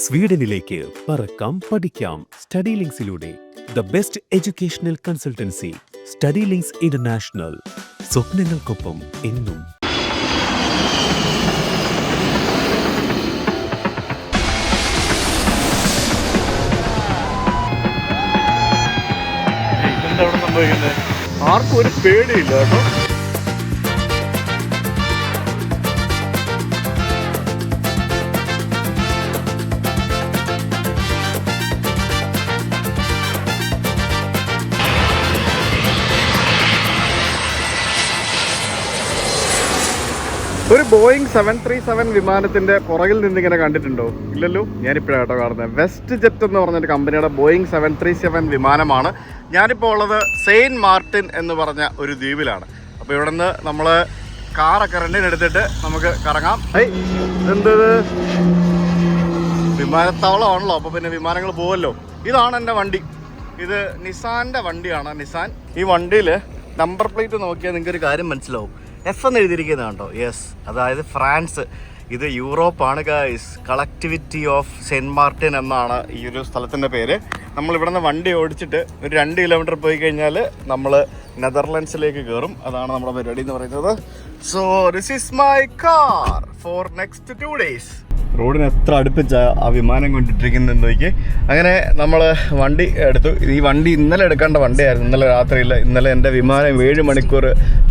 സ്വീഡനിലേക്ക് പറക്കാം പഠിക്കാം സ്റ്റഡി ലിങ്ക്സിലൂടെ. The best educational consultancy study links international. സ്വപ്നങ്ങൾക്കൊപ്പം എന്നും. ആർക്കും ഒരു പേടിയില്ല കേട്ടോ. ഒരു ബോയിങ് 737 വിമാനത്തിന്റെ പുറകിൽ നിന്നിങ്ങനെ കണ്ടിട്ടുണ്ടോ? ഇല്ലല്ലോ, ഞാനിപ്പോഴാട്ടോ കാണുന്നത്. വെസ്റ്റ് ജെറ്റ് എന്ന് പറഞ്ഞൊരു കമ്പനിയുടെ ബോയിങ് 737 വിമാനമാണ്. ഞാനിപ്പോൾ ഉള്ളത് സെയിൻറ്റ് മാർട്ടിൻ എന്ന് പറഞ്ഞ ഒരു ദ്വീപിലാണ്. അപ്പോൾ ഇവിടെ നിന്ന് നമ്മൾ കാറൊക്കെ റെന്റിനെടുത്തിട്ട് നമുക്ക് കറങ്ങാം. ഇതെന്തത് വിമാനത്താവളമാണല്ലോ, അപ്പോൾ പിന്നെ വിമാനങ്ങൾ പോവല്ലോ. ഇതാണ് എൻ്റെ വണ്ടി. ഇത് നിസാൻ്റെ വണ്ടിയാണ്. നിസാൻ. ഈ വണ്ടിയിൽ നമ്പർ പ്ലേറ്റ് നോക്കിയാൽ നിങ്ങൾക്കൊരു കാര്യം മനസ്സിലാവും. എഫ് എന്ന് എഴുതിയിരിക്കുന്നത് കണ്ടോ? യെസ്, അതായത് ഫ്രാൻസ്. ഇത് യൂറോപ്പാണ് ഗൈസ്. കളക്ടിവിറ്റി ഓഫ് സെയിൻറ്റ് മാർട്ടിൻ എന്നാണ് ഈ ഒരു സ്ഥലത്തിൻ്റെ പേര്. നമ്മളിവിടെ നിന്ന് വണ്ടി ഓടിച്ചിട്ട് ഒരു 2 കിലോമീറ്റർ പോയി കഴിഞ്ഞാൽ നമ്മൾ നെതർലാൻഡ്സിലേക്ക് കയറും. അതാണ് നമ്മുടെ പരിപാടി എന്ന് പറയുന്നത്. So this is my car for next 2 days. റോഡിന് എത്ര അടുപ്പിച്ച ആ വിമാനം കൊണ്ടിട്ടിരിക്കുന്നതെന്ന് നോക്കി. അങ്ങനെ നമ്മൾ വണ്ടി എടുത്തു. ഈ വണ്ടി ഇന്നലെ എടുക്കേണ്ട വണ്ടിയായിരുന്നു. ഇന്നലെ രാത്രിയിൽ. ഇന്നലെ എൻ്റെ വിമാനം 7 മണിക്കൂർ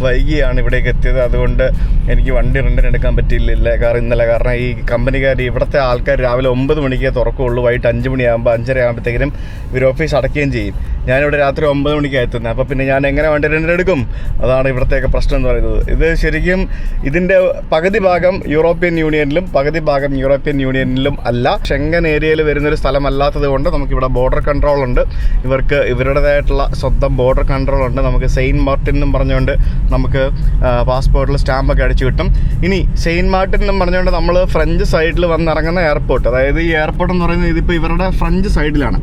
വൈകിയാണ് ഇവിടേക്ക് എത്തിയത്. അതുകൊണ്ട് എനിക്ക് വണ്ടി റെന്റിന് എടുക്കാൻ പറ്റിയില്ല കാരണം ഈ കമ്പനിക്കാർ, ഇവിടുത്തെ ആൾക്കാർ രാവിലെ 9 മണിക്കേ തുറക്കുകയുള്ളൂ. വൈകിട്ട് 5 മണിയാകുമ്പോൾ 5:30 ആകുമ്പോഴത്തേക്കിനും ഇവർ ഓഫീസ് അടയ്ക്കുകയും ചെയ്യും. ഞാനിവിടെ രാത്രി 9 മണിക്കാണ് എത്തുന്നത്. അപ്പോൾ പിന്നെ ഞാൻ എങ്ങനെ വണ്ടി റെന്റിന് എടുക്കും? അതാണ് ഇവിടത്തെയൊക്കെ പ്രശ്നം എന്ന് പറയുന്നത്. ഇത് ശരിക്കും ഇതിൻ്റെ പകുതി ഭാഗം യൂറോപ്യൻ യൂണിയനിലും പകുതി ഭാഗം യൂറോപ്യൻ യൂണിയനിലും അല്ല. ഷെങ്കൻ ഏരിയയിൽ വരുന്നൊരു സ്ഥലമല്ലാത്തത് കൊണ്ട് നമുക്കിവിടെ ബോർഡർ കൺട്രോൾ ഉണ്ട്. ഇവർക്ക് ഇവരുടേതായിട്ടുള്ള സ്വന്തം ബോർഡർ കൺട്രോൾ ഉണ്ട്. നമുക്ക് സെയിൻറ്റ് മാർട്ടിൻ എന്നും പറഞ്ഞുകൊണ്ട് നമുക്ക് പാസ്പോർട്ടിൽ സ്റ്റാമ്പൊക്കെ അടിച്ചു കിട്ടും. ഇനി സെയിൻറ്റ് മാർട്ടിൻ എന്നും പറഞ്ഞുകൊണ്ട് നമ്മൾ ഫ്രഞ്ച് സൈഡിൽ വന്നിറങ്ങുന്ന എയർപോർട്ട്, അതായത് ഈ എയർപോർട്ട് എന്ന് പറയുന്നത് ഇതിപ്പോൾ ഇവരുടെ ഫ്രഞ്ച് സൈഡിലാണ്.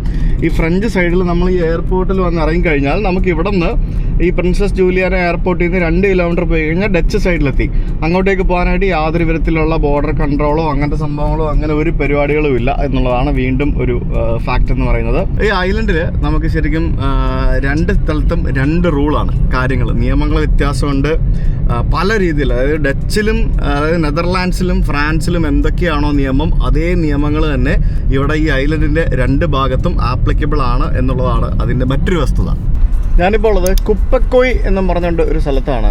ഈ ഫ്രഞ്ച് സൈഡിൽ നമ്മൾ ഈ എയർപോർട്ടിൽ വന്ന് ഇറങ്ങിക്കഴിഞ്ഞാൽ നമുക്ക് ഇവിടെ നിന്ന് ഈ പ്രിൻസസ് ജൂലിയാന എയർപോർട്ടിൽ നിന്ന് 2 കിലോമീറ്റർ പോയി കഴിഞ്ഞാൽ ഡച്ച് സൈഡിലെത്തി. അങ്ങോട്ടേക്ക് പോകാനായിട്ട് യാതൊരു വിധത്തിലുള്ള ബോർഡർ കൺട്രോളോ അങ്ങനത്തെ സംഭവങ്ങളോ അങ്ങനെ ഒരു പരിപാടികളും ഇല്ല എന്നുള്ളതാണ് വീണ്ടും ഒരു ഫാക്റ്റ് എന്ന് പറയുന്നത്. ഈ ഐലൻഡിൽ നമുക്ക് ശരിക്കും 2 സ്ഥലത്തും 2 റൂളാണ് കാര്യങ്ങൾ. നിയമങ്ങൾ വ്യത്യാസമുണ്ട് പല രീതിയിൽ. അതായത് ഡച്ചിലും അതായത് നെതർലാൻഡ്സിലും ഫ്രാൻസിലും എന്തൊക്കെയാണോ നിയമം, അതേ നിയമങ്ങൾ തന്നെ ഇവിടെ ഈ ഐലൻഡിൻ്റെ 2 ഭാഗത്തും ആപ്ലിക്കബിൾ ആണ് എന്നുള്ളതാണ് അതിൻ്റെ മറ്റൊരു വസ്തുത. ഞാനിപ്പോൾ ഉള്ളത് കുപ്പക്കോയ് എന്നും പറഞ്ഞുകൊണ്ട് ഒരു സ്ഥലത്താണ്.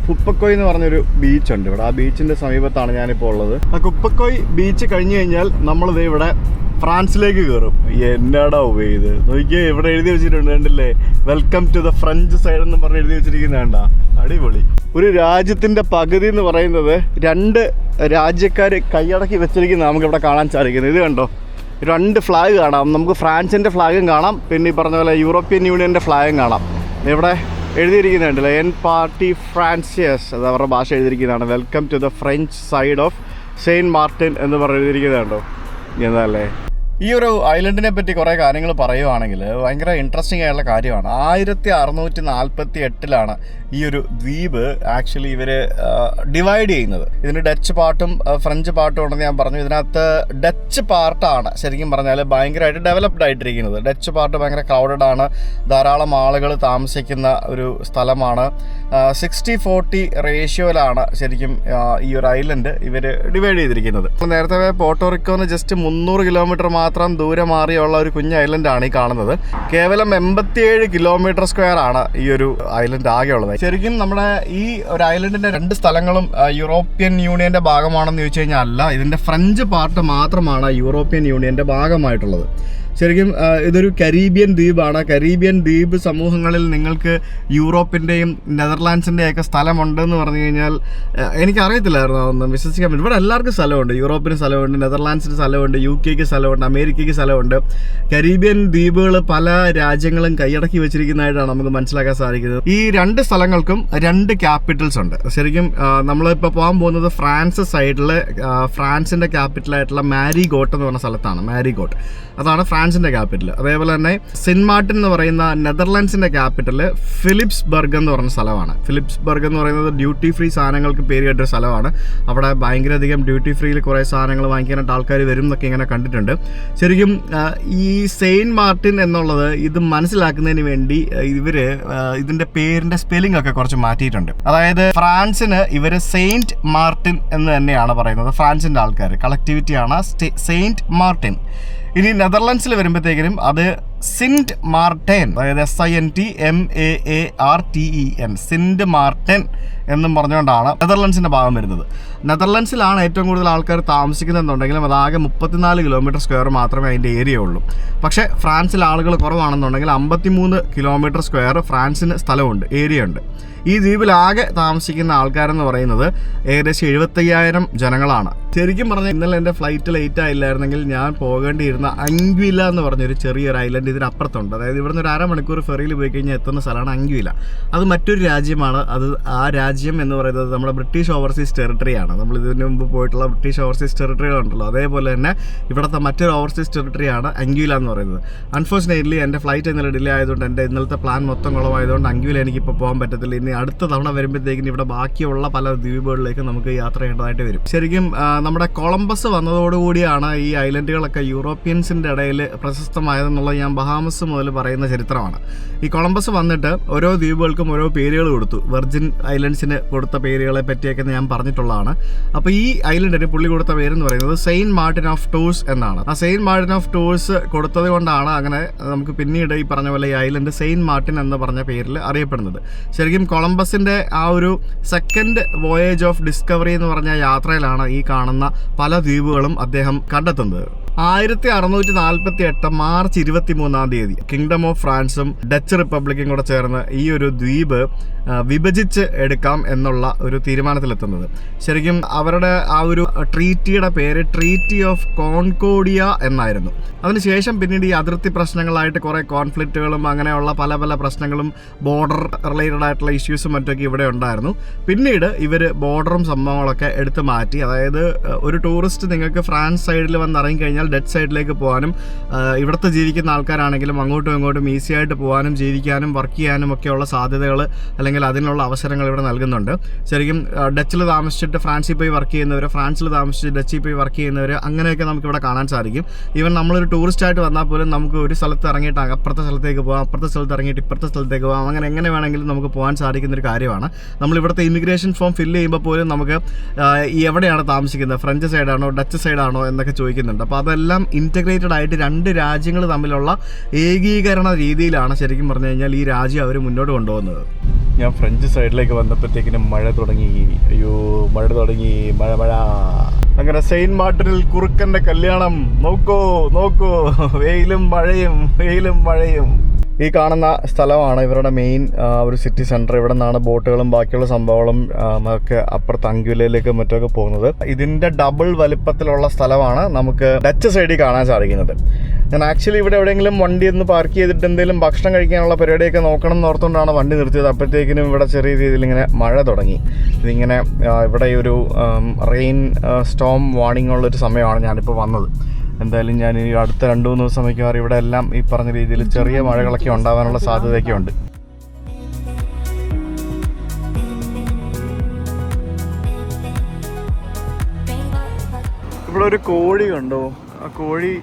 കുപ്പക്കോയ് എന്ന് പറഞ്ഞൊരു ബീച്ചുണ്ട് ഇവിടെ. ആ ബീച്ചിൻ്റെ സമീപത്താണ് ഞാനിപ്പോൾ ഉള്ളത്. ആ കുപ്പക്കോയ് ബീച്ച് കഴിഞ്ഞ് കഴിഞ്ഞാൽ നമ്മളിത് ഇവിടെ ഫ്രാൻസിലേക്ക് കയറും. എന്നാടാ ഇത് നോക്കിയേ, ഇവിടെ എഴുതി വെച്ചിട്ടുണ്ട് കണ്ടില്ലേ, welcome to the French side എന്ന് പറഞ്ഞ് എഴുതി വെച്ചിരിക്കുന്നത് കണ്ടാ? അടിപൊളി. ഒരു രാജ്യത്തിൻ്റെ പകുതി എന്ന് പറയുന്നത് 2 രാജ്യക്കാർ കൈയടക്കി വെച്ചിരിക്കുന്നത് നമുക്കിവിടെ കാണാൻ സാധിക്കുന്നത്. ഇത് കണ്ടോ, 2 ഫ്ലാഗ് കാണാം. നമുക്ക് ഫ്രാൻസിൻ്റെ ഫ്ലാഗും കാണാം, പിന്നെ ഈ പറഞ്ഞ പോലെ യൂറോപ്യൻ യൂണിയൻ്റെ ഫ്ലാഗും കാണാം. ഇവിടെ എഴുതിയിരിക്കുന്നുണ്ടല്ലോ, എൻ പാർട്ടി ഫ്രാൻസിയസ്, അത് അവരുടെ ഭാഷ എഴുതിയിരിക്കുന്നതാണ്. Welcome to the French side of Saint Martin എന്ന് പറഞ്ഞ് എഴുതിയിരിക്കുന്നുണ്ടോ? എന്നല്ലേ. ഈ ഒരു ഐലൻഡിനെ പറ്റി കുറേ കാര്യങ്ങൾ പറയുവാണെങ്കിൽ ഭയങ്കര ഇൻട്രസ്റ്റിംഗ് ആയിട്ടുള്ള കാര്യമാണ്. 1648 ഈ ഒരു ദ്വീപ് ആക്ച്വലി ഇവർ ഡിവൈഡ് ചെയ്യുന്നത്. ഇതിന് ഡച്ച് പാർട്ടും ഫ്രഞ്ച് പാർട്ടും ഉണ്ടെന്ന് ഞാൻ പറഞ്ഞു. ഇതിനകത്ത് ഡച്ച് പാർട്ടാണ് ശരിക്കും പറഞ്ഞാൽ ഭയങ്കരമായിട്ട് ഡെവലപ്ഡ് ആയിട്ടിരിക്കുന്നത്. ഡച്ച് പാർട്ട് ഭയങ്കര ക്രൗഡഡ് ആണ്, ധാരാളം ആളുകൾ താമസിക്കുന്ന ഒരു സ്ഥലമാണ്. 60-40 റേഷ്യോയിലാണ് ശരിക്കും ഈ ഒരു ഐലൻഡ് ഇവർ ഡിവൈഡ് ചെയ്തിരിക്കുന്നത്. നേരത്തെ പോർട്ടോറിക്കോന്ന് ജസ്റ്റ് 300 കിലോമീറ്റർ മാത്രം ദൂരെ മാറിയുള്ള ഒരു കുഞ്ഞ് ഐലൻഡാണ് ഈ കാണുന്നത്. കേവലം 87 കിലോമീറ്റർ സ്ക്വയർ ആണ് ഈ ഒരു ഐലൻഡ് ആകെ ഉള്ളത്. ശരിക്കും നമ്മുടെ ഈ ഒരു ഐലൻഡിന്റെ 2 സ്ഥലങ്ങളും യൂറോപ്യൻ യൂണിയന്റെ ഭാഗമാണെന്ന് ചോദിച്ചു കഴിഞ്ഞാൽ അല്ല. ഇതിന്റെ ഫ്രഞ്ച് പാർട്ട് മാത്രമാണ് യൂറോപ്യൻ യൂണിയന്റെ ഭാഗമായിട്ടുള്ളത്. ശരിക്കും ഇതൊരു കരീബിയൻ ദ്വീപാണ്. കരീബിയൻ ദ്വീപ് സമൂഹങ്ങളിൽ നിങ്ങൾക്ക് യൂറോപ്പിൻ്റെയും നെതർലാൻഡ്സിൻ്റെയൊക്കെ സ്ഥലമുണ്ടെന്ന് പറഞ്ഞു കഴിഞ്ഞാൽ എനിക്കറിയത്തില്ലായിരുന്നു, അതൊന്നും വിശ്വസിക്കാൻ പറ്റും. ഇവിടെ എല്ലാവർക്കും സ്ഥലമുണ്ട്. യൂറോപ്പിന് സ്ഥലമുണ്ട്, നെതർലാൻഡ്സിന് സ്ഥലമുണ്ട്, UK സ്ഥലമുണ്ട്, അമേരിക്കയ്ക്ക് സ്ഥലമുണ്ട്. കരീബിയൻ ദ്വീപുകൾ പല രാജ്യങ്ങളും കൈയടക്കി വെച്ചിരിക്കുന്നതായിട്ടാണ് നമുക്ക് മനസ്സിലാക്കാൻ സാധിക്കുന്നത്. ഈ 2 സ്ഥലങ്ങൾക്കും 2 ക്യാപിറ്റൽസ് ഉണ്ട്. ശരിക്കും നമ്മളിപ്പോൾ പോകാൻ പോകുന്നത് ഫ്രാൻസ് സൈഡിൽ ഫ്രാൻസിൻ്റെ ക്യാപിറ്റലായിട്ടുള്ള മാരിഗോട്ട് എന്ന് പറഞ്ഞ സ്ഥലത്താണ്. മാരിഗോട്ട് അതാണ് ഫ്രാൻസ് ഫ്രാൻസിൻ്റെ ക്യാപിറ്റൽ. അതേപോലെ തന്നെ സെൻറ്റ് മാർട്ടിൻ എന്ന് പറയുന്ന നെതർലാൻഡ്സിൻ്റെ ക്യാപിറ്റൽ ഫിലിപ്സ്ബർഗ് എന്ന് പറഞ്ഞ സ്ഥലമാണ്. ഫിലിപ്സ്ബർഗ് എന്ന് പറയുന്നത് ഡ്യൂട്ടി ഫ്രീ സാധനങ്ങൾക്ക് പേര് കേട്ടൊരു സ്ഥലമാണ്. അവിടെ ഭയങ്കരധികം ഡ്യൂട്ടി ഫ്രീയിൽ കുറേ സാധനങ്ങൾ വാങ്ങിക്കാനായിട്ട് ആൾക്കാർ വരും എന്നൊക്കെ ഇങ്ങനെ കണ്ടിട്ടുണ്ട്. ശരിക്കും ഈ സെയിൻറ്റ് മാർട്ടിൻ എന്നുള്ളത് ഇത് മനസ്സിലാക്കുന്നതിന് വേണ്ടി ഇതിൻ്റെ പേരിൻ്റെ സ്പെല്ലിംഗ് ഒക്കെ കുറച്ച് മാറ്റിയിട്ടുണ്ട്. അതായത് ഫ്രാൻസിന് ഇവർ സെയിൻറ്റ് മാർട്ടിൻ എന്ന് തന്നെയാണ് പറയുന്നത്. ഫ്രാൻസിൻ്റെ ആൾക്കാർ കളക്ടിവിറ്റിയാണ് സെയിൻറ്റ് മാർട്ടിൻ. ഇനി നെതർലാൻഡ്സിൽ വരുമ്പോഴത്തേക്കിനും അത് സിൻറ്റ് മാർട്ടൻ, അതായത് SINTMAARTEN, സിൻറ്റ് മാർട്ടൻ എന്നും പറഞ്ഞുകൊണ്ടാണ് നെതർലാൻഡ്സിൻ്റെ ഭാഗം വരുന്നത്. നെതർലാൻഡ്സിലാണ് ഏറ്റവും കൂടുതൽ ആൾക്കാർ താമസിക്കുന്നതെന്നുണ്ടെങ്കിലും അതാകെ 34 കിലോമീറ്റർ സ്ക്വയർ മാത്രമേ അതിൻ്റെ ഏരിയ ഉള്ളൂ. പക്ഷേ ഫ്രാൻസിൽ ആളുകൾ കുറവാണെന്നുണ്ടെങ്കിൽ 53 കിലോമീറ്റർ സ്ക്വയർ ഫ്രാൻസിന് സ്ഥലമുണ്ട്, ഏരിയ ഉണ്ട്. ഈ ദ്വീപിലാകെ താമസിക്കുന്ന ആൾക്കാരെന്ന് പറയുന്നത് ഏകദേശം 75,000 ജനങ്ങളാണ്. ശരിക്കും പറഞ്ഞാൽ ഇന്നലെ എൻ്റെ ഫ്ലൈറ്റ് ലേറ്റ് ആയില്ലായിരുന്നെങ്കിൽ ഞാൻ പോകേണ്ടിയിരുന്ന അങ്ക്വില എന്ന് പറഞ്ഞൊരു ചെറിയൊരു ഐലൻഡ് ഇതിനപ്പുറത്തുണ്ട്. അതായത് ഇവിടുന്ന് ഒരു അരമണിക്കൂർ ഫെറിയിൽ പോയി കഴിഞ്ഞാൽ എത്തുന്ന സ്ഥലമാണ് അങ്ക്വില. അത് മറ്റൊരു രാജ്യമാണ്. ആ രാജ്യം എന്ന് പറയുന്നത് നമ്മുടെ ബ്രിട്ടീഷ് ഓവർസീസ് ടെറിട്ടറിയാണ്. നമ്മൾ ഇതിനു മുമ്പ് പോയിട്ടുള്ള ബ്രിട്ടീഷ് ഓവർസീസ് ടെറിട്ടറികളുണ്ടല്ലോ, അതേപോലെ തന്നെ ഇവിടുത്തെ മറ്റൊരു ഓവർസീസ് ടെറിട്ടറിയാണ് അങ്ക്വില എന്ന് പറയുന്നത്. അൺഫോർച്ചുനേറ്റ്ലി എൻ്റെ ഫ്ലൈറ്റ് ഇന്നലെ ഡിലേ ആയതുകൊണ്ട് എൻ്റെ ഇന്നലത്തെ പ്ലാൻ മൊത്തം കുളമായതുകൊണ്ട് അങ്ക്വില എനിക്കിപ്പോൾ പോകാൻ പറ്റത്തില്ല. ഇനി അടുത്ത തവണ വരുമ്പോഴത്തേക്കിന് ഇവിടെ ബാക്കിയുള്ള പല ദ്വീപുകളിലേക്ക് നമുക്ക് യാത്ര ചെയ്യേണ്ടതായിട്ട് വരും. ശരിക്കും നമ്മുടെ കൊളംബസ് വന്നതോടുകൂടിയാണ് ഈ ഐലൻഡുകളൊക്കെ യൂറോപ്യൻസിൻ്റെ ഇടയിൽ പ്രശസ്തമായതെന്നുള്ളത് ഞാൻ ബഹാമസ് മുതൽ പറയുന്ന ചരിത്രമാണ്. ഈ കൊളംബസ് വന്നിട്ട് ഓരോ ദ്വീപുകൾക്കും ഓരോ പേരുകൾ കൊടുത്തു. വെർജിൻ ഐലൻഡ്സിന് കൊടുത്ത പേരുകളെ പറ്റിയൊക്കെ ഞാൻ പറഞ്ഞിട്ടുള്ളതാണ്. അപ്പോൾ ഈ ഐലൻഡിന് പുള്ളി കൊടുത്ത പേരെന്ന് പറയുന്നത് സെയിൻറ്റ് മാർട്ടിൻ ഓഫ് ടൂർസ് എന്നാണ്. ആ സെയിൻറ്റ് മാർട്ടിൻ ഓഫ് ടൂർസ് കൊടുത്തത് കൊണ്ടാണ് അങ്ങനെ നമുക്ക് പിന്നീട് ഈ പറഞ്ഞ പോലെ ഈ ഐലൻഡ് സെയിൻറ്റ് മാർട്ടിൻ എന്ന് പറഞ്ഞ പേരിൽ അറിയപ്പെടുന്നത്. ശരിക്കും കൊളംബസിൻ്റെ ആ ഒരു സെക്കൻഡ് വോയേജ് ഓഫ് ഡിസ്കവറി എന്ന് പറഞ്ഞ യാത്രയിലാണ് ഈ കാണുന്ന പല ദ്വീപുകളും അദ്ദേഹം കണ്ടെത്തുന്നത്. 1648 മാർച്ച് 23 കിങ്ഡം ഓഫ് ഫ്രാൻസും ഡച്ച് റിപ്പബ്ലിക്കും കൂടെ ചേർന്ന് ഈ ഒരു ദ്വീപ് വിഭജിച്ച് എടുക്കാം എന്നുള്ള ഒരു തീരുമാനത്തിലെത്തുന്നത്. ശരിക്കും അവരുടെ ആ ഒരു ട്രീറ്റിയുടെ പേര് ട്രീറ്റി ഓഫ് കോൺകോഡിയ എന്നായിരുന്നു. അതിനുശേഷം പിന്നീട് ഈ അതിർത്തി പ്രശ്നങ്ങളായിട്ട് കുറേ കോൺഫ്ലിക്റ്റുകളും അങ്ങനെയുള്ള പല പല പ്രശ്നങ്ങളും ബോർഡർ റിലേറ്റഡ് ആയിട്ടുള്ള ഇഷ്യൂസും മറ്റൊക്കെ ഇവിടെ ഉണ്ടായിരുന്നു. പിന്നീട് ഇവർ ബോർഡറും സംഭവങ്ങളൊക്കെ എടുത്ത് മാറ്റി. അതായത് ഒരു ടൂറിസ്റ്റ് നിങ്ങൾക്ക് ഫ്രാൻസ് സൈഡിൽ വന്ന് ഇറങ്ങിക്കഴിഞ്ഞാൽ ഡച്ച് സൈഡിലേക്ക് പോകാനും ഇവിടുത്തെ ജീവിക്കുന്ന ആൾക്കാരാണെങ്കിലും അങ്ങോട്ടും ഇങ്ങോട്ടും ഈസി ആയിട്ട് പോകാനും ജീവിക്കാനും വർക്ക് ചെയ്യാനും ഒക്കെയുള്ള സാധ്യതകൾ അല്ലെങ്കിൽ അതിനുള്ള അവസരങ്ങൾ ഇവിടെ നൽകുന്നുണ്ട്. ശരിക്കും ഡച്ചിൽ താമസിച്ചിട്ട് ഫ്രാൻസിൽ പോയി വർക്ക് ചെയ്യുന്നവർ, ഫ്രാൻസിൽ താമസിച്ച് ഡച്ചിൽ പോയി വർക്ക് ചെയ്യുന്നവർ, അങ്ങനെയൊക്കെ നമുക്കിവിടെ കാണാൻ സാധിക്കും. ഈവൻ നമ്മളൊരു ടൂറിസ്റ്റായിട്ട് വന്നാൽ പോലും നമുക്ക് ഒരു സ്ഥലത്ത് ഇറങ്ങിയിട്ട് അപ്പുറത്തെ സ്ഥലത്തേക്ക് പോകാം, അപ്പുറത്തെ സ്ഥലത്ത് ഇറങ്ങിയിട്ട് ഇപ്പുറത്തെ സ്ഥലത്തേക്ക് പോകാം, അങ്ങനെ എങ്ങനെ വേണമെങ്കിലും നമുക്ക് പോകാൻ സാധിക്കുന്നൊരു കാര്യമാണ്. നമ്മളിവിടുത്തെ ഇമിഗ്രേഷൻ ഫോം ഫില്ല് ചെയ്യുമ്പോൾ പോലും നമുക്ക് ഈ എവിടെയാണ് താമസിക്കുന്നത്, ഫ്രഞ്ച് സൈഡാണോ ഡച്ച് സൈഡാണോ എന്നൊക്കെ ചോദിക്കുന്നുണ്ട്. അപ്പോൾ അതെല്ലാം ഇൻറ്റഗ്രേറ്റഡ് ആയിട്ട് രണ്ട് രാജ്യങ്ങൾ തമ്മിലുള്ള ഏകീകരണ രീതിയിലാണ് ശരിക്കും പറഞ്ഞു കഴിഞ്ഞാൽ ഈ രാജ്യം അവർ മുന്നോട്ട് കൊണ്ടുപോകുന്നത്. ഞാൻ ഫ്രഞ്ച് സൈഡിലേക്ക് വന്നപ്പോഴത്തേക്കിനും മഴ തുടങ്ങി. അയ്യോ, മഴ തുടങ്ങി, മഴ മഴ. അങ്ങനെ സെയിൻറ്റ് മാർട്ടിനിൽ കുറുക്കൻ്റെ കല്യാണം. നോക്കൂ നോക്കൂ, വെയിലും മഴയും വെയിലും മഴയും. ഈ കാണുന്ന സ്ഥലമാണ് ഇവരുടെ മെയിൻ ഒരു സിറ്റി സെൻറ്റർ. ഇവിടെ നിന്നാണ് ബോട്ടുകളും ബാക്കിയുള്ള സംഭവങ്ങളും ഒക്കെ അപ്പുറത്ത് അങ്ക്വിലയിലേക്ക് മറ്റൊക്കെ പോകുന്നത്. ഇതിൻ്റെ ഡബിൾ വലിപ്പത്തിലുള്ള സ്ഥലമാണ് നമുക്ക് ഡച്ച് സൈഡിൽ കാണാൻ സാധിക്കുന്നത്. ഞാൻ ആക്ച്വലി ഇവിടെ എവിടെയെങ്കിലും വണ്ടി ഒന്ന് പാർക്ക് ചെയ്തിട്ട് എന്തെങ്കിലും ഭക്ഷണം കഴിക്കാനുള്ള പരിപാടിയൊക്കെ നോക്കണം എന്ന് ഓർത്തുകൊണ്ടാണ് വണ്ടി നിർത്തിയത്. അപ്പോഴത്തേക്കിനും ഇവിടെ ചെറിയ രീതിയിൽ ഇങ്ങനെ മഴ തുടങ്ങി. ഇതിങ്ങനെ ഇവിടെ ഒരു റെയിൻ സ്റ്റോം വാർണിംഗ് ഉള്ളൊരു സമയമാണ് ഞാനിപ്പോൾ വന്നത്. എന്തായാലും ഞാൻ ഈ അടുത്ത 2-3 ദിവസം മിക്കവാറും ഇവിടെ എല്ലാം ഈ പറഞ്ഞ രീതിയിൽ ചെറിയ മഴകളൊക്കെ ഉണ്ടാകാനുള്ള സാധ്യതയൊക്കെ ഉണ്ട്. ഇവിടെ ഒരു കോഴി കണ്ടോ? ആ കോഴി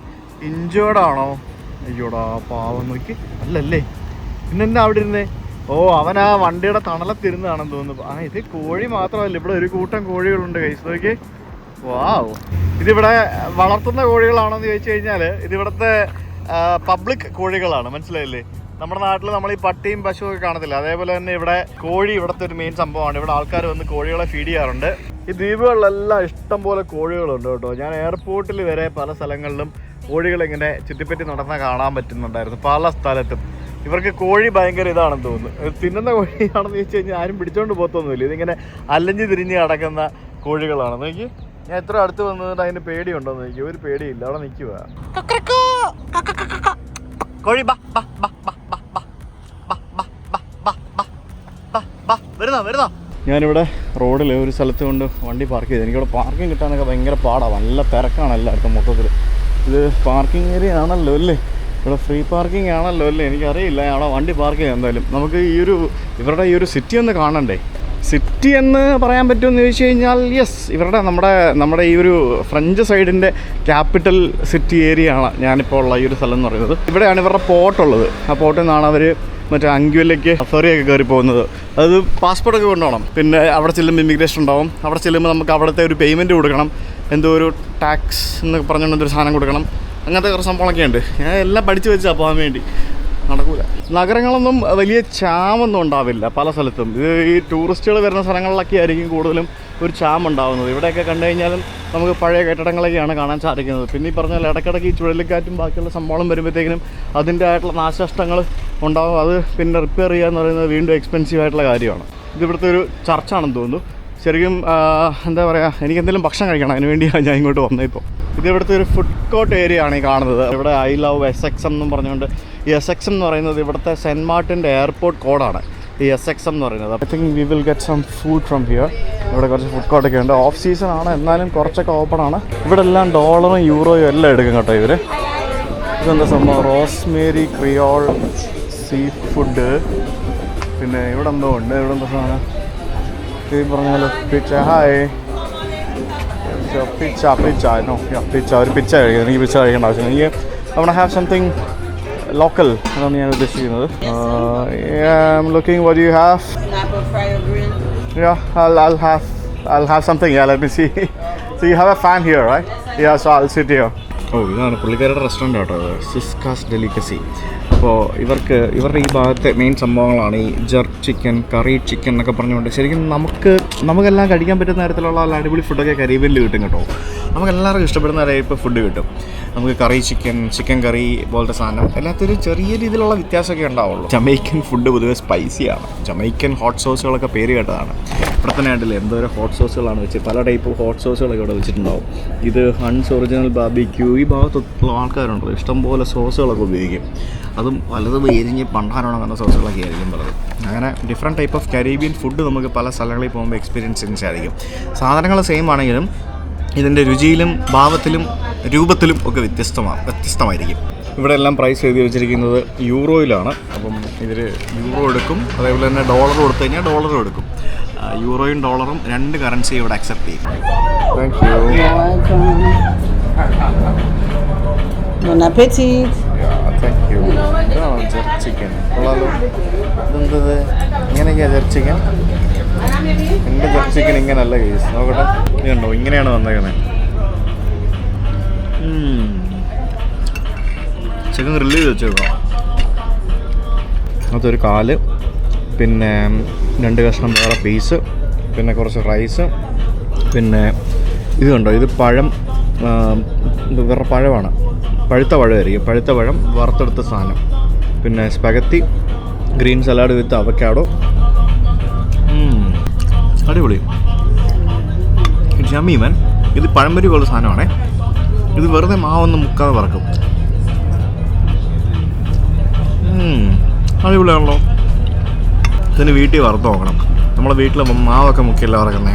ഇഞ്ചേർഡാണോ? അയ്യോടാ പാവം, നോക്കി. അല്ലല്ലേ, പിന്നെന്താ അവിടെ ഇരുന്നേ? ഓ, അവൻ ആ വണ്ടിയുടെ തണലത്തിരുന്നാണെന്ന് തോന്നുന്നു. ഇത് കോഴി മാത്രമല്ല, ഇവിടെ ഒരു കൂട്ടം കോഴികളുണ്ട് കൈസ്. നോക്കി, വാവ്. ഇതിവിടെ വളർത്തുന്ന കോഴികളാണോ എന്ന് ചോദിച്ചു കഴിഞ്ഞാൽ ഇതിവിടുത്തെ പബ്ലിക് കോഴികളാണ്. മനസ്സിലായില്ലേ? നമ്മുടെ നാട്ടിൽ നമ്മൾ ഈ പട്ടിയും പശുവൊക്കെ കാണത്തില്ല, അതേപോലെ തന്നെ ഇവിടെ കോഴി ഇവിടുത്തെ ഒരു മെയിൻ സംഭവമാണ്. ഇവിടെ ആൾക്കാർ വന്ന് കോഴികളെ ഫീഡ് ചെയ്യാറുണ്ട്. ഈ ദ്വീപുകളിലെല്ലാം ഇഷ്ടം പോലെ കോഴികളുണ്ട് കേട്ടോ. ഞാൻ എയർപോർട്ടിൽ വരെ പല സ്ഥലങ്ങളിലും കോഴികളിങ്ങനെ ചുറ്റിപ്പറ്റി നടന്നാൽ കാണാൻ പറ്റുന്നുണ്ടായിരുന്നു, പല സ്ഥലത്തും. ഇവർക്ക് കോഴി ഭയങ്കര ഇതാണെന്ന് തോന്നുന്നു. തിന്നുന്ന കോഴിയാണെന്ന് ചോദിച്ചു കഴിഞ്ഞാൽ ആരും പിടിച്ചോണ്ട് പോകത്തൊന്നുമില്ല. ഇതിങ്ങനെ അലഞ്ഞ് തിരിഞ്ഞ് കിടക്കുന്ന കോഴികളാണ്. നോക്കി, ഞാൻ എത്ര അടുത്ത് വന്നിട്ട് അതിന് പേടിയുണ്ടോന്ന് നോക്കി. ഒരു പേടിയില്ല, അവിടെ നിൽക്കുക. കോഴി വരുന്നോ? ഞാനിവിടെ റോഡിൽ ഒരു സ്ഥലത്ത് കൊണ്ട് വണ്ടി പാർക്ക് ചെയ്തു. എനിക്കിവിടെ പാർക്കിംഗ് കിട്ടാനൊക്കെ ഭയങ്കര പാടാണ്. നല്ല തിരക്കാണ് എല്ലായിടത്തും മൊത്തത്തിൽ. ഇത് പാർക്കിംഗ് ഏരിയ ആണല്ലോ അല്ലേ? ഇവിടെ ഫ്രീ പാർക്കിംഗ് ആണല്ലോ അല്ലേ, എനിക്കറിയില്ല. അവിടെ വണ്ടി പാർക്ക് ചെയ്യാം. എന്തായാലും നമുക്ക് ഇവരുടെ ഈ ഒരു സിറ്റി ഒന്ന് കാണണ്ടേ. സിറ്റി എന്ന് പറയാൻ പറ്റുമെന്ന് ചോദിച്ചു കഴിഞ്ഞാൽ യെസ്, ഇവരുടെ നമ്മുടെ ഈ ഒരു ഫ്രഞ്ച് സൈഡിൻ്റെ ക്യാപിറ്റൽ സിറ്റി ഏരിയ ആണ് ഞാനിപ്പോൾ ഉള്ള ഈ ഒരു സ്ഥലം എന്ന് പറയുന്നത്. ഇവിടെയാണ് ഇവരുടെ പോർട്ടുള്ളത്. ആ പോർട്ടിൽ നിന്നാണ് അവർ മറ്റേ അങ്ക്വയിലേക്ക് ഫെറിയൊക്കെ കയറി പോകുന്നത്. അത് പാസ്പോർട്ടൊക്കെ കൊണ്ടുപോകണം. പിന്നെ അവിടെ ചെല്ലുമ്പോൾ ഇമിഗ്രേഷൻ ഉണ്ടാവും. അവിടെ ചെല്ലുമ്പോൾ നമുക്ക് അവിടുത്തെ ഒരു പേയ്മെൻറ്റ് കൊടുക്കണം, എന്തോ ഒരു ടാക്സ് എന്ന് പറഞ്ഞുകൊണ്ട് ഒരു സാധനം കൊടുക്കണം. അങ്ങനത്തെ കുറച്ച് സംഭവങ്ങളൊക്കെ ഉണ്ട്. ഞാൻ എല്ലാം പഠിച്ച് വെച്ചാൽ പോകാൻ വേണ്ടി. നടക്കൂല. നഗരങ്ങളൊന്നും വലിയ ചാമൊന്നും ഉണ്ടാവില്ല പല സ്ഥലത്തും. ഇത് ഈ ടൂറിസ്റ്റുകൾ വരുന്ന സ്ഥലങ്ങളിലൊക്കെ ആയിരിക്കും കൂടുതലും ഒരു ചാം ഉണ്ടാകുന്നത്. ഇവിടെയൊക്കെ കണ്ടു കഴിഞ്ഞാലും നമുക്ക് പഴയ കെട്ടിടങ്ങളൊക്കെയാണ് കാണാൻ സാധിക്കുന്നത്. പിന്നെ ഈ പറഞ്ഞാൽ ഇടയ്ക്കിടയ്ക്ക് ഈ ചുഴലിക്കാറ്റും ബാക്കിയുള്ള സംഭവം വരുമ്പോഴത്തേക്കിനും അതിൻ്റെ ആയിട്ടുള്ള നാശനഷ്ടങ്ങൾ ഉണ്ടാകും. അത് പിന്നെ റിപ്പയർ ചെയ്യുക എന്ന് പറയുന്നത് വീണ്ടും എക്സ്പെൻസീവ് ആയിട്ടുള്ള കാര്യമാണ്. ഇതിവിടുത്തെ ഒരു ചർച്ചാണെന്ന് തോന്നുന്നു. ശരിക്കും എന്താ പറയുക, എനിക്ക് എന്തെങ്കിലും ഭക്ഷണം കഴിക്കണം, അതിന് വേണ്ടിയാണ് ഞാൻ ഇങ്ങോട്ട് വന്നത്. ഇപ്പോൾ ഇത് ഇവിടുത്തെ ഒരു ഫുഡ് കോർട്ട് ഏരിയ ആണ് ഈ കാണുന്നത്. ഇവിടെ ഐ ലവ് SXM എന്നും പറഞ്ഞുകൊണ്ട്, ഈ SXM എന്ന് പറയുന്നത് ഇവിടുത്തെ സെൻറ്റ് മാർട്ടിൻ്റെ എയർപോർട്ട് കോഡാണ് ഈ SXM എന്ന് പറയുന്നത്. I think we will get some food from here. ഇവിടെ കുറച്ച് ഫുഡ് കോർട്ടൊക്കെ ഉണ്ട്. ഓഫ് സീസൺ ആണ്, എന്നാലും കുറച്ചൊക്കെ ഓപ്പൺ ആണ്. ഇവിടെ എല്ലാം ഡോളറും യൂറോയും എല്ലാം എടുക്കും കേട്ടോ ഇവർ. ഇതെന്താ സംഭവം, റോസ്മേരി ക്രിയോൾ സീ ഫുഡ്. പിന്നെ ഇവിടെ എന്തോ ഉണ്ട്. ഇവിടെ എന്താ സാധനം ഈ പറഞ്ഞാലോ, പിച്ച. ഹായ്, പിച്ച ഒരു പിച്ച കഴിക്കുന്നത്. എനിക്ക് പിച്ച കഴിക്കേണ്ട ആവശ്യമില്ല. എനിക്ക് അവിടെ ഹാവ് സംതിങ് ലോക്കൽ അതാണ് ഞാൻ ഉദ്ദേശിക്കുന്നത്. Looking what you have. I'll have something. Yeah, let me see. So you have a fan here, right? Yeah, so I'll sit here. ഇതാണ് പുള്ളിക്കാരുടെ റെസ്റ്റോറൻറ്റ് കേട്ടോ, സിസ്കാസ് ഡെലിക്കസി. അപ്പോൾ ഇവരുടെ ഈ ഭാഗത്തെ മെയിൻ സംഭവങ്ങളാണ് ഈ ജർക്ക് ചിക്കൻ, കറി ചിക്കൻ എന്നൊക്കെ പറഞ്ഞുകൊണ്ട്. ശരിക്കും നമുക്കെല്ലാം കഴിക്കാൻ പറ്റുന്ന തരത്തിലുള്ള അടിപൊളി ഫുഡൊക്കെ കരീബിയനിൽ കിട്ടും കേട്ടോ. നമുക്കെല്ലാവർക്കും ഇഷ്ടപ്പെടുന്ന ടൈപ്പ് ഫുഡ് കിട്ടും. നമുക്ക് കറി ചിക്കൻ കറി പോലത്തെ സാധനം എല്ലാത്തിനും ചെറിയ രീതിയിലുള്ള വ്യത്യാസമൊക്കെ ഉണ്ടാവുള്ളൂ. ജമൈക്കൻ ഫുഡ് പൊതുവെ സ്പൈസിയാണ്. ജമൈക്കൻ ഹോട്ട് സോസുകളൊക്കെ പേര് കേട്ടതാണ്. ഇവിടെ തന്നെ ആയിട്ടില്ലേ എന്തോരം ഹോട്ട് സോസുകളാണ് വെച്ച്, പല ടൈപ്പ് ഹോട്ട് സോസുകളൊക്കെ ഇവിടെ വെച്ചിട്ടുണ്ടാവും. ഇത് ഹൺസ് ഒറിജിനൽ ബാർബിക്യൂ. ഈ ഭാഗത്തുള്ള ആൾക്കാരുണ്ടല്ലോ ഇഷ്ടംപോലെ സോസുകളൊക്കെ ഉപയോഗിക്കും. അതും പലതും എരിഞ്ഞ് പണ്ടാരോണം അങ്ങനത്തെ സോസുകളൊക്കെ ആയിരിക്കും പലത്. അങ്ങനെ different type of Caribbean food നമുക്ക് പല സ്ഥലങ്ങളിൽ പോകുമ്പോൾ എക്സ്പീരിയൻസ് ചെയ്യാൻ സാധിക്കും. സാധനങ്ങൾ സെയിം ആണെങ്കിലും ഇതിൻ്റെ രുചിയിലും ഭാവത്തിലും രൂപത്തിലും ഒക്കെ വ്യത്യസ്തമായിരിക്കും. ഇവിടെ എല്ലാം പ്രൈസ് എഴുതി വെച്ചിരിക്കുന്നത് യൂറോയിലാണ്. അപ്പം ഇവർ യൂറോ എടുക്കും, അതേപോലെ തന്നെ ഡോളർ കൊടുത്തു കഴിഞ്ഞാൽ ഡോളറും എടുക്കും. യൂറോയും ഡോളറും രണ്ട് കറൻസി ഇവിടെ അക്സെപ്റ്റ് ചെയ്യും. Thank you. Bon appétit. Thank you. ഇതാണോ ജെർക്ക് ചിക്കൻ? കൊള്ളാലോ. ഇതെന്തത് ഇങ്ങനെയൊക്കെയാണ് ജെർക്ക് ചിക്കൻ? എൻ്റെ ജെർക്ക് ചിക്കൻ ഇങ്ങനെയല്ല കേസ്. നോക്കട്ടെ, ഇത് കണ്ടോ ഇങ്ങനെയാണ് വന്നേക്കുന്നത്. ചിക്കൻ ഗ്രില്ല് ചെയ്ത് വെച്ചേക്കാം. അതൊരു കാല്, പിന്നെ 2 കഷ്ണം വേറെ പീസ്, പിന്നെ കുറച്ച് റൈസ്, പിന്നെ ഇത് കണ്ടോ, ഇത് പഴം, വേറെ പഴമാണ്, പഴുത്ത പഴമായിരിക്കും. പഴുത്ത പഴം വറുത്തെടുത്ത സാധനം, പിന്നെ സ്പഗത്തി, ഗ്രീൻ സലാഡ് വിത്ത് അവക്കാഡോ. അടിപൊളി. ജമീമൻ. ഇത് പഴംപൊരി പോലുള്ള സാധനമാണേ. ഇത് വെറുതെ മാവൊന്നും മുക്കാതെ വറക്കും. അടിപൊളിയാണല്ലോ. ഇതിന് വീട്ടിൽ വറുത്ത് നോക്കണം. നമ്മളെ വീട്ടിൽ മാവൊക്കെ മുക്കിയല്ല വറക്കുന്നേ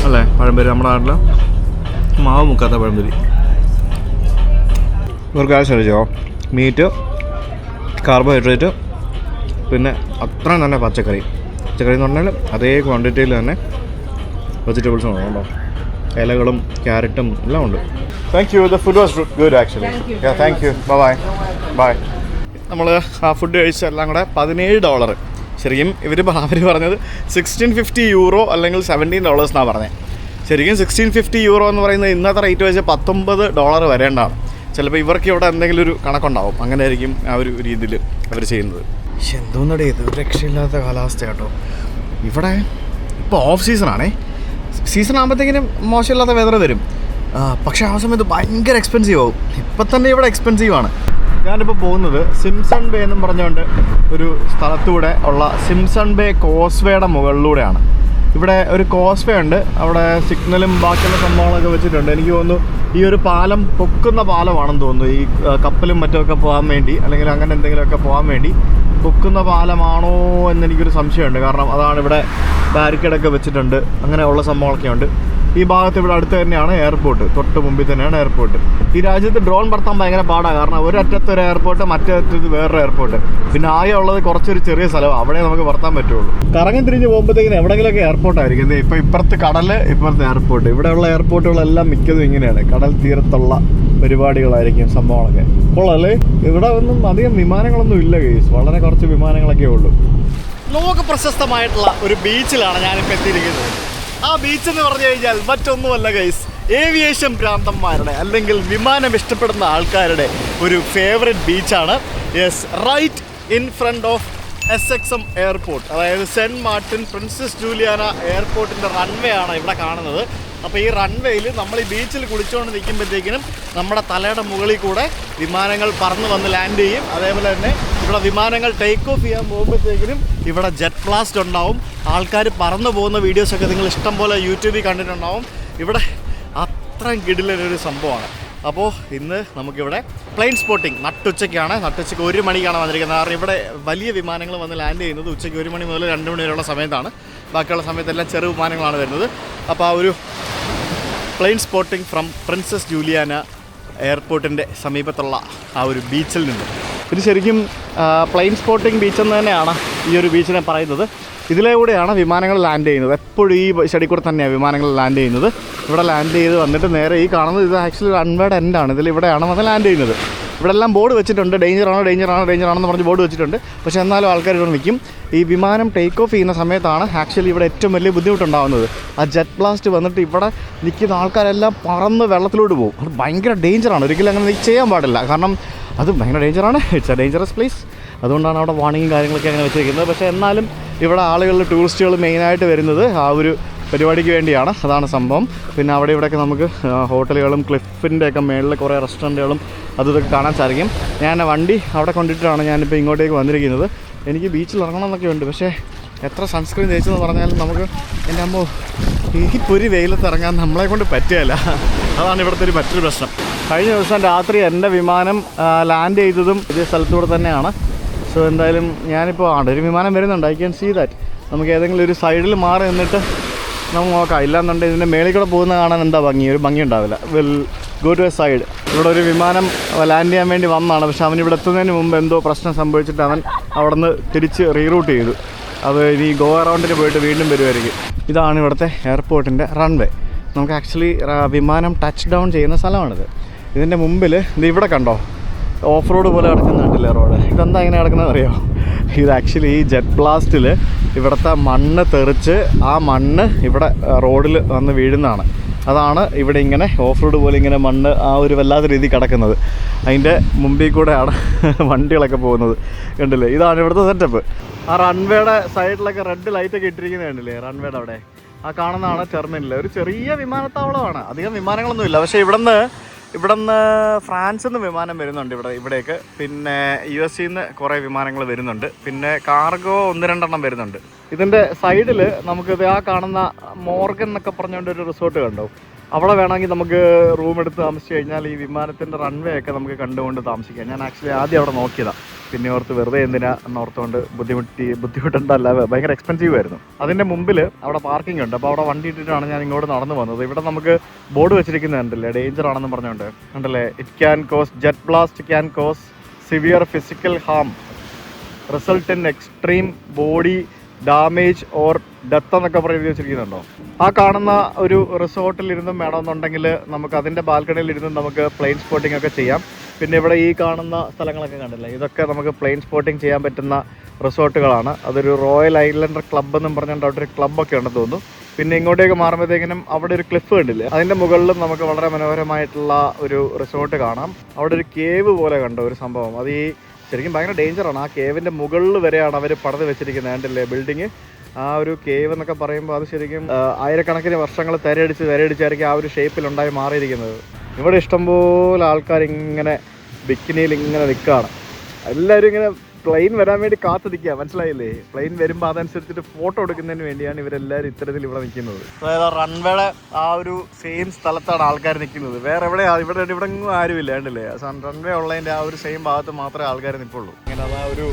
അല്ലേ പഴംപൊരി. നമ്മുടെ നാട്ടിൽ മാവ് മുക്കാത്ത പഴംപൊരി. ഇവർക്ക് ആവശ്യം കഴിച്ചോ, മീറ്റ്, കാർബോഹൈഡ്രേറ്റ്, പിന്നെ അത്രയും തന്നെ പച്ചക്കറി എന്ന് പറഞ്ഞാൽ അതേ ക്വാണ്ടിറ്റിയിൽ തന്നെ വെജിറ്റബിൾസും ഉണ്ടോ, ഇലകളും ക്യാരറ്റും എല്ലാം ഉണ്ട്. Thank you. The food was good actually. Thank you. Bye. നമ്മൾ ആ ഫുഡ് കഴിച്ച എല്ലാം കൂടെ $17. ശരിക്കും അവർ പറഞ്ഞത് 1650 യൂറോ അല്ലെങ്കിൽ $17 എന്നാണ് പറഞ്ഞത്. ശരിക്കും 1650 യൂറോ എന്ന് പറയുന്നത് ഇന്നത്തെ റേറ്റ് വെച്ച് $19 വരേണ്ടതാണ്. ചിലപ്പോൾ ഇവർക്ക് ഇവിടെ എന്തെങ്കിലും ഒരു കണക്കുണ്ടാവും. അങ്ങനെ ആയിരിക്കും ആ ഒരു രീതിയിൽ അവർ ചെയ്യുന്നത്. പക്ഷെ എന്തോന്നടേ ഇത് രക്ഷയില്ലാത്ത കാലാവസ്ഥ കേട്ടോ. ഇവിടെ ഇപ്പോൾ ഓഫ് സീസണാണേ. സീസൺ ആകുമ്പോഴത്തേക്കിനും മോശമില്ലാത്ത വെതർ വരും. പക്ഷേ ആ സമയത്ത് ഭയങ്കര എക്സ്പെൻസീവ് ആവും. ഇപ്പം തന്നെ ഇവിടെ എക്സ്പെൻസീവാണ്. ഞാനിപ്പോൾ പോകുന്നത് സിംസൺ ബേ എന്നും പറഞ്ഞുകൊണ്ട് ഒരു സ്ഥലത്തൂടെ ഉള്ള സിംസൺ ബേ കോസ്വേയുടെ മുകളിലൂടെയാണ്. ഇവിടെ ഒരു കോസ്വേ ഉണ്ട്. അവിടെ സിഗ്നലും ബാക്കിയുള്ള സംഭവങ്ങളൊക്കെ വെച്ചിട്ടുണ്ട്. എനിക്ക് തോന്നുന്നു ഈ ഒരു പാലം പൊക്കുന്ന പാലമാണെന്ന് തോന്നുന്നു. ഈ കപ്പലും മറ്റുമൊക്കെ പോകാൻ വേണ്ടി, അല്ലെങ്കിൽ അങ്ങനെ എന്തെങ്കിലുമൊക്കെ പോകാൻ വേണ്ടി പൊക്കുന്ന പാലമാണോ എന്നെനിക്കൊരു സംശയമുണ്ട്. കാരണം അതാണ് ഇവിടെ ബാരിക്കേഡൊക്കെ വെച്ചിട്ടുണ്ട്, അങ്ങനെയുള്ള സംഭവങ്ങളൊക്കെ ഉണ്ട്. ഈ ഭാഗത്ത് ഇവിടെ അടുത്ത് തന്നെയാണ് എയർപോർട്ട്, തൊട്ട് മുമ്പിൽ തന്നെയാണ് എയർപോർട്ട്. ഈ രാജ്യത്ത് ഡ്രോൺ പറത്താൻ ഭയങ്കര പാടാണ്, കാരണം ഒരറ്റത്ത് ഒരു എയർപോർട്ട്, മറ്റേ അറ്റത്ത് വേറൊരു എയർപോർട്ട്, പിന്നെ ആകെ ഉള്ളത് കുറച്ചൊരു ചെറിയ സ്ഥലമാണ്, അവിടെ നമുക്ക് പറത്താൻ പറ്റുള്ളൂ. കറങ്ങി തിരിഞ്ഞ് പോകുമ്പോഴത്തേക്കിന് എവിടെയെങ്കിലുമൊക്കെ എയർപോർട്ടായിരിക്കും. ഇപ്പോൾ ഇപ്പുറത്ത് കടൽ, ഇപ്പുറത്ത് എയർപോർട്ട്. ഇവിടെയുള്ള എയർപോർട്ടുകളെല്ലാം മിക്കതും ഇങ്ങനെയാണ്, കടൽ തീരത്തുള്ള പരിപാടികളായിരിക്കും സംഭവങ്ങളൊക്കെ. കൊള്ളാല്ലേ? ഇവിടെ ഒന്നും അധികം വിമാനങ്ങളൊന്നും ഇല്ല ഗൈസ്, വളരെ കുറച്ച് വിമാനങ്ങളൊക്കെ ഉള്ളൂ. ലോക പ്രശസ്തമായിട്ടുള്ള ഒരു ബീച്ചിലാണ് ഞാനിപ്പോൾ എത്തിയിരിക്കുന്നത്. ആ ബീച്ച് എന്ന് പറഞ്ഞു കഴിഞ്ഞാൽ മറ്റൊന്നുമല്ല ഗൈസ്, ഏവിയേഷൻ ഭ്രാന്തന്മാരുടെ അല്ലെങ്കിൽ വിമാനം ഇഷ്ടപ്പെടുന്ന ആൾക്കാരുടെ ഒരു ഫേവറേറ്റ് ബീച്ചാണ്. Yes, right in front of SXM airport, അതായത് സെൻറ്റ് മാർട്ടിൻ പ്രിൻസസ് ജൂലിയാന എയർപോർട്ടിൻ്റെ റൺവേ ആണ് ഇവിടെ കാണുന്നത്. അപ്പോൾ ഈ റൺവേയിൽ നമ്മൾ ഈ ബീച്ചിൽ കുളിച്ചുകൊണ്ട് നിൽക്കുമ്പോഴത്തേക്കിനും നമ്മുടെ തലയുടെ മുകളിൽ കൂടെ വിമാനങ്ങൾ പറന്ന് വന്ന് ലാൻഡ് ചെയ്യും. അതേപോലെ തന്നെ ഇവിടെ വിമാനങ്ങൾ ടേക്ക് ഓഫ് ചെയ്യാൻ പോകുമ്പോഴത്തേക്കിനും ഇവിടെ ജെറ്റ് ബ്ലാസ്റ്റ് ഉണ്ടാവും. ആൾക്കാർ പറന്നു പോകുന്ന വീഡിയോസൊക്കെ നിങ്ങൾ ഇഷ്ടം പോലെ യൂട്യൂബിൽ കണ്ടിട്ടുണ്ടാവും. ഇവിടെ അത്രയും കിടിലൊരു സംഭവമാണ്. അപ്പോൾ ഇന്ന് നമുക്കിവിടെ പ്ലെയിൻ സ്പോട്ടിങ് നട്ടുച്ചയ്ക്കാണ്. നട്ടുച്ചയ്ക്ക് 1 മണിക്കാണ് വന്നിരിക്കുന്നത്. കാരണം ഇവിടെ വലിയ വിമാനങ്ങൾ വന്ന് ലാൻഡ് ചെയ്യുന്നത് ഉച്ചയ്ക്ക് 1 മണി മുതൽ 2 മണി വരെയുള്ള സമയത്താണ്. ബാക്കിയുള്ള സമയത്തെല്ലാം ചെറു വിമാനങ്ങളാണ് വരുന്നത്. അപ്പോൾ ആ ഒരു plane spotting from Princess Juliana എയർപോർട്ടിൻ്റെ സമീപത്തുള്ള ആ ഒരു ബീച്ചിൽ നിന്ന്, ഇത് ശരിക്കും പ്ലെയിൻ സ്പോട്ടിങ് ബീച്ച് എന്ന് തന്നെയാണ് ഈ ഒരു ബീച്ചിനെ പറയുന്നത്. ഇതിലൂടെയാണ് വിമാനങ്ങൾ ലാൻഡ് ചെയ്യുന്നത്. എപ്പോഴും ഈ സൈഡിൽ കൂടെ തന്നെയാണ് വിമാനങ്ങൾ ലാൻഡ് ചെയ്യുന്നത്. ഇവിടെ ലാൻഡ് ചെയ്ത് വന്നിട്ട് നേരെ ഈ കാണുന്നത് ഇത് ആക്ച്വലി റൺവേയുടെ എൻഡാണ്. ഇവിടെയാണ് വന്ന് ലാൻഡ് ചെയ്യുന്നത്. ഇവിടെ എല്ലാം ബോർഡ് വെച്ചിട്ടുണ്ട്, ഡേഞ്ചറാണെന്ന് പറഞ്ഞ് ബോർഡ് വെച്ചിട്ടുണ്ട്. പക്ഷേ എന്നാലും ആൾക്കാർ ഇവിടെ നിൽക്കും. ഈ വിമാനം ടേക്ക് ഓഫ് ചെയ്യുന്ന സമയത്താണ് ആക്ച്വലി ഇവിടെ ഏറ്റവും വലിയ ബുദ്ധിമുട്ടുണ്ടാകുന്നത്. ആ ജെറ്റ് ബ്ലാസ്റ്റ് വന്നിട്ട് ഇവിടെ നിൽക്കുന്ന ആൾക്കാരെല്ലാം പറന്ന് വെള്ളത്തിലോട്ട് പോകും. അത് ഭയങ്കര ഡേഞ്ചറാണ്, ഒരിക്കലും അങ്ങനെ ചെയ്യാൻ പാടില്ല. കാരണം അത് ഭയങ്കര ഡേഞ്ചറാണ്, ഇറ്റ്സ് എ ഡേഞ്ചറസ് പ്ലേസ്. അതുകൊണ്ടാണ് അവിടെ വാർണിങ്ങും കാര്യങ്ങളൊക്കെ അങ്ങനെ വെച്ചിരിക്കുന്നത്. പക്ഷേ എന്നാലും ഇവിടെ ആളുകൾ, ടൂറിസ്റ്റുകൾ മെയിനായിട്ട് വരുന്നത് ആ ഒരു പരിപാടിക്ക് വേണ്ടിയാണ്. അതാണ് സംഭവം. പിന്നെ അവിടെ ഇവിടെയൊക്കെ നമുക്ക് ഹോട്ടലുകളും ക്ലിഫിൻ്റെയൊക്കെ മേളിൽ കുറേ റെസ്റ്റോറൻറ്റുകളും ഇതൊക്കെ കാണാൻ സാധിക്കും. ഞാൻ വണ്ടി അവിടെ കൊണ്ടിട്ടാണ് ഞാനിപ്പോൾ ഇങ്ങോട്ടേക്ക് വന്നിരിക്കുന്നത്. എനിക്ക് ബീച്ചിൽ ഇറങ്ങണം എന്നൊക്കെ ഉണ്ട്, പക്ഷേ എത്ര സൺസ്ക്രീൻ തേച്ചെന്ന് പറഞ്ഞാലും നമുക്ക് എൻ്റെ അമ്മ ഈ പൊരി വെയിലത്ത് ഇറങ്ങാൻ നമ്മളെ കൊണ്ട് പറ്റുകയില്ല. അതാണ് ഇവിടുത്തെ മറ്റൊരു പ്രശ്നം. കഴിഞ്ഞ ദിവസം രാത്രി എൻ്റെ വിമാനം ലാൻഡ് ചെയ്തതും ഇതേ സ്ഥലത്തൂടെ തന്നെയാണ്. സോ എന്തായാലും ഞാനിപ്പോൾ ഒരു വിമാനം വരുന്നുണ്ട്, ഐ ക്യാൻ സീ ദാറ്റ്. നമുക്ക് ഏതെങ്കിലും ഒരു സൈഡിൽ മാറി നിന്നിട്ട് നമുക്ക് നോക്കാം. ഇല്ലാന്നുണ്ടെങ്കിൽ ഇതിൻ്റെ മേളിൽ കൂടെ പോകുന്ന കാണാൻ എന്താ ഭംഗി, ഒരു ഭംഗി ഉണ്ടാവില്ല. Will go to a side. ഇവിടെ ഒരു വിമാനം ലാൻഡ് ചെയ്യാൻ വേണ്ടി വന്നതാണ്, പക്ഷെ അവൻ ഇവിടെ എത്തുന്നതിന് മുമ്പ് എന്തോ പ്രശ്നം സംഭവിച്ചിട്ട് അവൻ അവിടെ നിന്ന് തിരിച്ച് റീറൂട്ട് ചെയ്തു. അത് ഇനി ഗോ അറൗണ്ടിന് പോയിട്ട് വീണ്ടും വരുമായിരിക്കും. ഇതാണ് ഇവിടുത്തെ എയർപോർട്ടിൻ്റെ റൺവേ. നമുക്ക് ആക്ച്വലി വിമാനം ടച്ച് ഡൗൺ ചെയ്യുന്ന സ്ഥലമാണിത്. ഇതിൻ്റെ മുമ്പിൽ ഇത് ഇവിടെ കണ്ടോ, ഓഫ് റോഡ് പോലെ കിടക്കുന്നുണ്ടല്ലേ റോഡ്. ഇതെന്താ ഇങ്ങനെ കിടക്കുന്നത് അറിയോ? ഇത് ആക്ച്വലി ഈ ജെറ്റ് ബ്ലാസ്റ്റിൽ ഇവിടുത്തെ മണ്ണ് തെറിച്ച് ആ മണ്ണ് ഇവിടെ റോഡിൽ വന്ന് വീഴുന്നതാണ്. അതാണ് ഇവിടെ ഇങ്ങനെ ഓഫ് റോഡ് പോലെ ഇങ്ങനെ മണ്ണ് ആ ഒരു വല്ലാത്ത രീതി കിടക്കുന്നത്. അതിൻ്റെ മുമ്പിൽ കൂടെയാണ് വണ്ടികളൊക്കെ പോകുന്നത്. കണ്ടില്ലേ, ഇതാണ് ഇവിടുത്തെ സെറ്റപ്പ്. ആ റൺവേയുടെ സൈഡിലൊക്കെ റെഡ് ലൈറ്റൊക്കെ ഇട്ടിരിക്കുന്നത് കണ്ടില്ലേ, റൺവേയുടെ അവിടെ ആ കാണുന്നതാണ് ടെർമിനൽ. ഒരു ചെറിയ വിമാനത്താവളമാണ്, അധികം വിമാനങ്ങളൊന്നുമില്ല. പക്ഷേ ഇവിടുന്ന് ഫ്രാൻസിൽ നിന്ന് വിമാനം വരുന്നുണ്ട് ഇവിടേക്ക്. പിന്നെ US നിന്ന് കുറേ വിമാനങ്ങൾ വരുന്നുണ്ട്. പിന്നെ കാർഗോ 1-2 വരുന്നുണ്ട്. ഇതിൻ്റെ സൈഡിൽ നമുക്കിത് ആ കാണുന്ന മോർഗൻ എന്നൊക്കെ പറഞ്ഞുകൊണ്ട് ഒരു റിസോർട്ട് കണ്ടോ, അവിടെ വേണമെങ്കിൽ നമുക്ക് റൂം എടുത്ത് താമസിച്ച് കഴിഞ്ഞാൽ ഈ വിമാനത്തിൻ്റെ റൺവേ ഒക്കെ നമുക്ക് കണ്ടുകൊണ്ട് താമസിക്കാം. ഞാൻ ആക്ച്വലി ആദ്യം അവിടെ നോക്കിയതാണ്, പിന്നെ ഓർത്ത് വെറുതെ എന്തിനാ എന്നോർത്തുകൊണ്ട് ബുദ്ധിമുട്ടുണ്ടല്ല, ഭയങ്കര എക്സ്പെൻസീവ് ആയിരുന്നു. അതിൻ്റെ മുമ്പിൽ അവിടെ പാർക്കിംഗ് ഉണ്ട്. അപ്പോൾ അവിടെ വണ്ടി ഇട്ടിട്ടാണ് ഞാൻ ഇങ്ങോട്ട് നടന്നു വന്നത്. ഇവിടെ നമുക്ക് ബോർഡ് വെച്ചിരിക്കുന്നത് കണ്ടില്ലേ, ഡേഞ്ചർ ആണെന്ന് പറഞ്ഞുകൊണ്ട് കണ്ടല്ലേ. It can cause jet blast can cause severe physical harm result in extreme body damage or death എന്നൊക്കെ പറഞ്ഞ് വെച്ചിരിക്കുന്നുണ്ടോ. ആ കാണുന്ന ഒരു റിസോർട്ടിലിരുന്നും വേണമെന്നുണ്ടെങ്കിൽ നമുക്ക് അതിൻ്റെ ബാൽക്കണിയിലിരുന്നും നമുക്ക് പ്ലെയിൻ സ്പോട്ടിംഗ് ഒക്കെ ചെയ്യാം. പിന്നെ ഇവിടെ ഈ കാണുന്ന സ്ഥലങ്ങളൊക്കെ കണ്ടില്ലേ, ഇതൊക്കെ നമുക്ക് പ്ലെയിൻ സ്പോട്ടിംഗ് ചെയ്യാൻ പറ്റുന്ന റിസോർട്ടുകളാണ്. അതൊരു റോയൽ ഐലൻഡർ ക്ലബ്ബ് എന്നും പറഞ്ഞുകൊണ്ട് അവിടെ ഒരു ക്ലബ്ബൊക്കെ ഉണ്ടെന്ന് തോന്നുന്നു. പിന്നെ ഇങ്ങോട്ടേക്ക് മാറുമ്പോഴത്തേക്കിനും അവിടെ ഒരു ക്ലിഫ് കണ്ടില്ലേ, അതിൻ്റെ മുകളിലും നമുക്ക് വളരെ മനോഹരമായിട്ടുള്ള ഒരു റിസോർട്ട് കാണാം. അവിടെ ഒരു കേവ് പോലെ കണ്ടോ ഒരു സംഭവം, അത് ഈ ശരിക്കും ഭയങ്കര ഡേഞ്ചറാണ്. ആ കേവിൻ്റെ മുകളിൽ വരെയാണ് അവർ പണിത് വെച്ചിരിക്കുന്നത് കണ്ടില്ലേ ബിൽഡിങ്. ആ ഒരു കേവ് എന്നൊക്കെ പറയുമ്പോൾ അത് ശരിക്കും ആയിരക്കണക്കിന് വർഷങ്ങൾ തിരയടിച്ചായിരിക്കും ആ ഒരു ഷേപ്പിലുണ്ടായി മാറിയിരിക്കുന്നത്. ഇവിടെ ഇഷ്ടംപോലെ ആൾക്കാർ ഇങ്ങനെ ബിക്കിനിയിൽ ഇങ്ങനെ നിൽക്കുകയാണ്. എല്ലാവരും ഇങ്ങനെ പ്ലെയിൻ വരാൻ വേണ്ടി കാത്തു നിൽക്കുക, മനസ്സിലായില്ലേ? പ്ലെയിൻ വരുമ്പോൾ അതനുസരിച്ചിട്ട് ഫോട്ടോ എടുക്കുന്നതിന് വേണ്ടിയാണ് ഇവരെല്ലാവരും ഇത്തരത്തിൽ ഇവിടെ നിൽക്കുന്നത്. അതായത് റൺവേയുടെ ആ ഒരു സെയിം സ്ഥലത്താണ് ആൾക്കാർ നിൽക്കുന്നത്. വേറെ ഇവിടെ എങ്ങും ആരുമില്ല കണ്ടില്ലേ. റൺവേ ഉള്ളതിൻ്റെ ആ ഒരു സെയിം ഭാഗത്ത് മാത്രമേ ആൾക്കാർ നിൽക്കുള്ളൂ. ഇങ്ങനെ അതാ ഒരു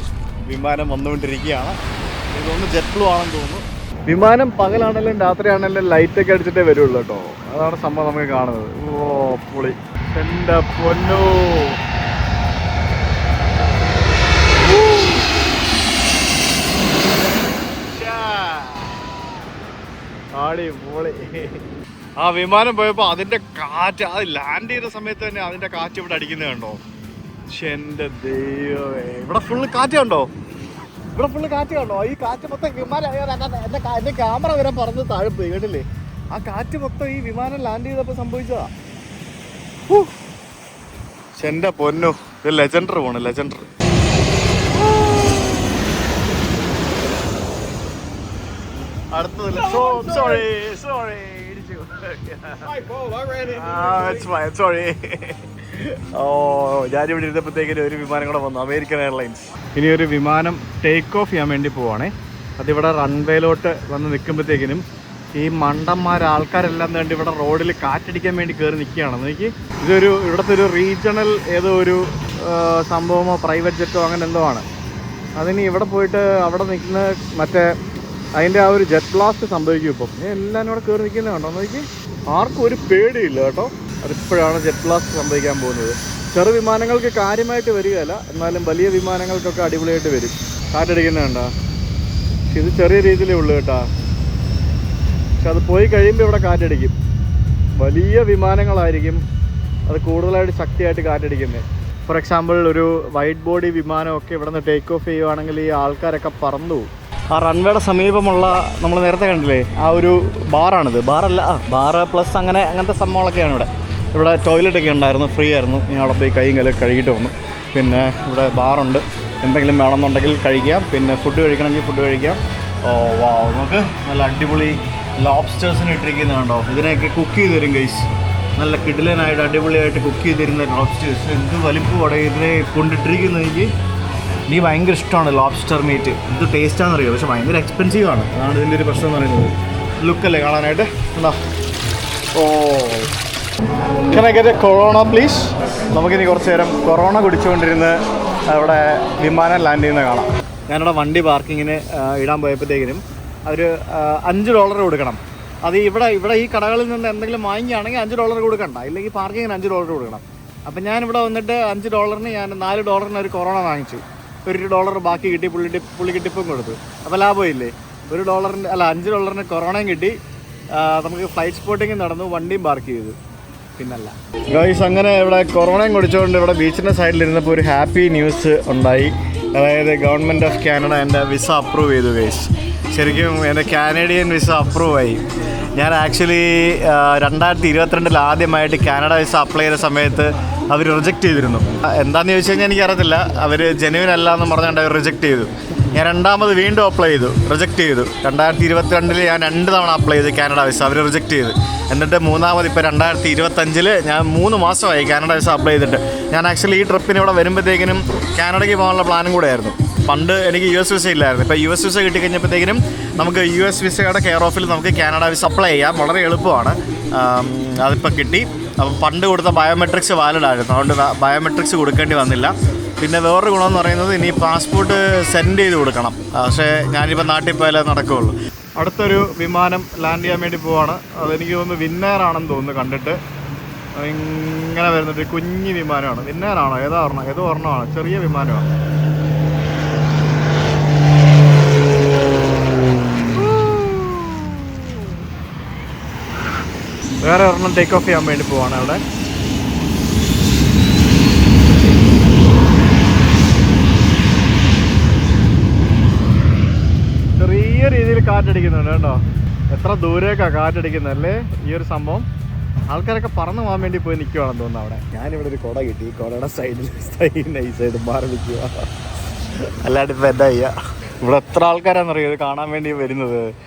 വിമാനം വന്നുകൊണ്ടിരിക്കുകയാണ്. ഇതൊന്ന് ജെറ്റ് ബ്ലൂ ആണെന്ന് തോന്നുന്നു. വിമാനം പകലാണെങ്കിലും രാത്രിയാണെങ്കിലും ലൈറ്റൊക്കെ അടിച്ചിട്ടേ വരുള്ളൂ കേട്ടോ. അതാണ് സംഭവം നമുക്ക് കാണുന്നത്. ഓ പൊളി, എൻ്റെ പൊന്നോ. ആടി പൊളി. ആ വിമാനം പോയപ്പോൾ അതിൻ്റെ കാറ്റ്, അത് ലാൻഡ് ചെയ്ത സമയത്ത് തന്നെ അതിൻ്റെ കാറ്റ് ഇവിടെ അടിക്കുന്നത് കണ്ടോ. പക്ഷെ എൻ്റെ ദൈവമേ, ഇവിടെ ഫുള്ള് കാറ്റ് കണ്ടോ, ഇവിടെ ഫുള്ള് കാറ്റ് കണ്ടോ. ഈ കാറ്റ് മൊത്തം വിമാനം, എൻ്റെ ക്യാമറ വരെ പറന്ന് താഴെ പോയി കേട്ടില്ലേ. ആ കാറ്റ് മൊത്തം ഈ വിമാനം ലാൻഡ് ചെയ്തപ്പോൾ സംഭവിച്ചതാ. പക്ഷെ എൻ്റെ പൊന്നോ, ഇത് ലെജൻഡർ പോണ്, ലെജൻഡർ. അടുത്തത് സോറി ഓ, ഞാനിവിടെ ഇരുന്നപ്പോഴത്തേക്കിന് ഒരു വിമാനം കൂടെ വന്നു, അമേരിക്കൻ എയർലൈൻസ്. ഇനി ഒരു വിമാനം ടേക്ക് ഓഫ് ചെയ്യാൻ വേണ്ടി പോവാണേ. അതിവിടെ റൺവേയിലോട്ട് വന്ന് നിൽക്കുമ്പോഴത്തേക്കിനും ഈ മണ്ടന്മാർ ആൾക്കാരെല്ലാം വേണ്ടി ഇവിടെ റോഡിൽ കാറ്റടിക്കാൻ വേണ്ടി കയറി നിൽക്കുകയാണെന്ന്. എനിക്ക് ഇതൊരു ഇവിടുത്തെ ഒരു റീജിയണൽ ഏതോ ഒരു സംഭവമോ പ്രൈവറ്റ് ജെറ്റോ അങ്ങനെ എന്തോ ആണ്. അതിന് ഇവിടെ പോയിട്ട് അവിടെ നിൽക്കുന്ന മറ്റേ അതിൻ്റെ ആ ഒരു ജെറ്റ് ബ്ലാസ്റ്റ് സംഭവിക്കും. ഇപ്പം എല്ലാവരും ഇവിടെ കയറി നിൽക്കുന്നത് കണ്ടോ നോക്കി. ആർക്കും ഒരു പേടിയില്ല കേട്ടോ. അതിപ്പോഴാണ് ജെറ്റ് ബ്ലാസ്റ്റ് സംഭവിക്കാൻ പോകുന്നത്. ചെറു വിമാനങ്ങൾക്ക് കാര്യമായിട്ട് വരികയല്ല, എന്നാലും വലിയ വിമാനങ്ങൾക്കൊക്കെ അടിപൊളിയായിട്ട് വരും. കാറ്റടിക്കുന്നത് കണ്ടോ. പക്ഷെ ഇത് ചെറിയ രീതിയിലേ ഉള്ളൂ കേട്ടോ. പക്ഷെ അത് പോയി കഴിയുമ്പോൾ ഇവിടെ കാറ്റടിക്കും. വലിയ വിമാനങ്ങളായിരിക്കും അത് കൂടുതലായിട്ട് ശക്തിയായിട്ട് കാറ്റടിക്കുന്നത്. ഫോർ എക്സാമ്പിൾ ഒരു വൈറ്റ് ബോഡി വിമാനമൊക്കെ ഇവിടെ നിന്ന് ടേക്ക് ഓഫ് ചെയ്യുവാണെങ്കിൽ ഈ ആൾക്കാരൊക്കെ പറന്നു പോകും. ആ റൺവേയുടെ സമീപമുള്ള നമ്മൾ നേരത്തെ കണ്ടില്ലേ ആ ഒരു ബാറാണിത്. ബാറല്ല, ബാറ് പ്ലസ് അങ്ങനത്തെ സംഭവങ്ങളൊക്കെയാണ് ഇവിടെ. ഇവിടെ ടോയ്ലറ്റൊക്കെ ഉണ്ടായിരുന്നു, ഫ്രീ ആയിരുന്നു. ഞാൻ അവിടെ പോയി കൈയും കലൊക്കെ കഴുകിയിട്ട് വന്നു. പിന്നെ ഇവിടെ ബാറുണ്ട്, എന്തെങ്കിലും വേണമെന്നുണ്ടെങ്കിൽ കഴിക്കാം. പിന്നെ ഫുഡ് കഴിക്കണമെങ്കിൽ ഫുഡ് കഴിക്കാം. ഓ വാ, നമുക്ക് നല്ല അടിപൊളി ലോബ്സ്റ്റേഴ്സിന് ഇട്ടിരിക്കുന്നതുണ്ടോ. ഇതിനെയൊക്കെ കുക്ക് ചെയ്ത് തരും ഗൈസ്. നല്ല കിടിലനായിട്ട് അടിപൊളിയായിട്ട് കുക്ക് ചെയ്ത് തരുന്ന ലോബ്സ്റ്റേഴ്സ്. എന്ത് വലിപ്പമോടെ ഇതിനെ കൊണ്ടിട്ടിരിക്കുന്നത്. എനിക്ക് ഭയങ്കര ഇഷ്ടമാണ് ലോബ്സ്റ്റർ മീറ്റ്. ഇത് ടേസ്റ്റാണെന്നറിയോ, പക്ഷെ ഭയങ്കര എക്സ്പെൻസീവാണ്. അതാണ് ഇതിൻ്റെ ഒരു പ്രശ്നം എന്ന് പറയുന്നത്. ലുക്കല്ലേ കാണാനായിട്ട്. ഉണ്ടോ? ഓ, can I get a Corona please? നമുക്കിനി കുറച്ച് നേരം കൊറോണ കുടിച്ചുകൊണ്ടിരുന്ന് അവിടെ വിമാനം ലാൻഡ് ചെയ്യുന്നത് കാണാം. ഞാനിവിടെ വണ്ടി പാർക്കിങ്ങിന് ഇടാൻ പോയപ്പോഴത്തേക്കിനും അവർ $5 കൊടുക്കണം. അത് ഇവിടെ ഈ കടകളിൽ നിന്ന് എന്തെങ്കിലും വാങ്ങിക്കുകയാണെങ്കിൽ $5 കൊടുക്കണ്ട, ഇല്ലെങ്കിൽ പാർക്കിങ്ങിന് $5 കൊടുക്കണം. അപ്പം ഞാനിവിടെ വന്നിട്ട് $5 ഞാൻ $4 ഒരു കൊറോണ വാങ്ങിച്ചു. $1 ബാക്കി കിട്ടി, പുള്ളിക്ക് ടിപ്പും കൊടുത്തു. അപ്പോൾ ലാഭമില്ലേ. $5 കൊറോണയും കിട്ടി. നമുക്ക് ഫ്ലൈറ്റ് സ്പോട്ടിങ് നടന്നു, വണ്ടിയും പാർക്ക് ചെയ്തു. പിന്നല്ല ഗൈസ്, അങ്ങനെ ഇവിടെ കൊറോണയും കുടിച്ചുകൊണ്ട് ഇവിടെ ബീച്ചിൻ്റെ സൈഡിലിരുന്നപ്പോൾ ഒരു ഹാപ്പി ന്യൂസ് ഉണ്ടായി. അതായത് ഗവൺമെൻറ് ഓഫ് കാനഡ എൻ്റെ വിസ അപ്രൂവ് ചെയ്തു ഗൈസ്. ശരിക്കും എൻ്റെ കാനഡിയൻ വിസ അപ്രൂവ് ആയി. ഞാൻ ആക്ച്വലി 2022 ആദ്യമായിട്ട് കാനഡ വിസ അപ്ലൈ ചെയ്ത സമയത്ത് അവർ റിജക്റ്റ് ചെയ്തിരുന്നു. എന്താണെന്ന് ചോദിച്ചു കഴിഞ്ഞാൽ എനിക്കറിയത്തില്ല. അവർ ജെന്യുവൻ അല്ല എന്ന് പറഞ്ഞുകൊണ്ട് അവർ റിജക്റ്റ് ചെയ്തു. ഞാൻ രണ്ടാമത് വീണ്ടും അപ്ലൈ ചെയ്തു, റിജക്റ്റ് ചെയ്തു. 2022 ഞാൻ 2 തവണ അപ്ലൈ ചെയ്തു കാനഡ വിസ, അവർ റിജക്റ്റ് ചെയ്തു. എന്നിട്ട് മൂന്നാമത് ഇപ്പോൾ 2025 ഞാൻ 3 മാസമായി കാനഡ വിസ അപ്ലൈ ചെയ്തിട്ട്. ഞാൻ ആക്ച്വലി ഈ ട്രിപ്പിന് ഇവിടെ വരുമ്പോഴത്തേക്കിനും കാനഡയ്ക്ക് പോകാനുള്ള പ്ലാനും കൂടെ ആയിരുന്നു. പണ്ട് എനിക്ക് US വിസ ഇല്ലായിരുന്നു. ഇപ്പോൾ US വിസ കിട്ടിക്കഴിഞ്ഞപ്പോഴത്തേക്കിനും നമുക്ക് US വിസയുടെ കെയർ ഓഫിൽ നമുക്ക് കാനഡ വിസ അപ്ലൈ ചെയ്യാം. വളരെ എളുപ്പമാണ്. അതിപ്പോൾ കിട്ടി. അപ്പം പണ്ട് കൊടുത്ത ബയോമെട്രിക്സ് വാലിഡ് ആയിരുന്നു, അതുകൊണ്ട് ബയോമെട്രിക്സ് കൊടുക്കേണ്ടി വന്നില്ല. പിന്നെ വേറൊരു ഗുണമെന്ന് പറയുന്നത് ഇനി പാസ്പോർട്ട് സെൻഡ് ചെയ്ത് കൊടുക്കണം. പക്ഷേ ഞാനിപ്പോൾ നാട്ടിൽ പോയാലേ നടക്കുകയുള്ളൂ. അടുത്തൊരു വിമാനം ലാൻഡ് ചെയ്യാൻ വേണ്ടി പോവാണ്. അതെനിക്ക് തോന്നുന്നു വിന്നേറാണെന്ന് തോന്നുന്നു കണ്ടിട്ട്. ഇങ്ങനെ വരുന്നുണ്ട്, കുഞ്ഞു വിമാനമാണ്. വിന്നേറാണോ ഏതോ ഒരെണ്ണമാണ്, ചെറിയ വിമാനമാണ്. വേറെ ഒരെണ്ണം ടേക്ക് ഓഫ് ചെയ്യാൻ വേണ്ടി പോവാണ് അവിടെ. ചെറിയ രീതിയിൽ കാറ്റടിക്കുന്നുണ്ട് കേട്ടോ. എത്ര ദൂരേക്കാണ് കാറ്റടിക്കുന്നതല്ലേ ഈ ഒരു സംഭവം. ആൾക്കാരൊക്കെ പറന്നു പോകാൻ വേണ്ടി പോയി നിൽക്കുവാണെന്ന് തോന്നുന്നു അവിടെ. ഞാനിവിടെ ഒരു കുട കിട്ടി, കുടയുടെ സൈഡിൽ മാറി നിൽക്കുക. അല്ലാണ്ട് ഇപ്പം എന്താ ചെയ്യുക. ഇവിടെ എത്ര ആൾക്കാരാണെന്നറിയോ ഇത് കാണാൻ വേണ്ടി വരുന്നത്.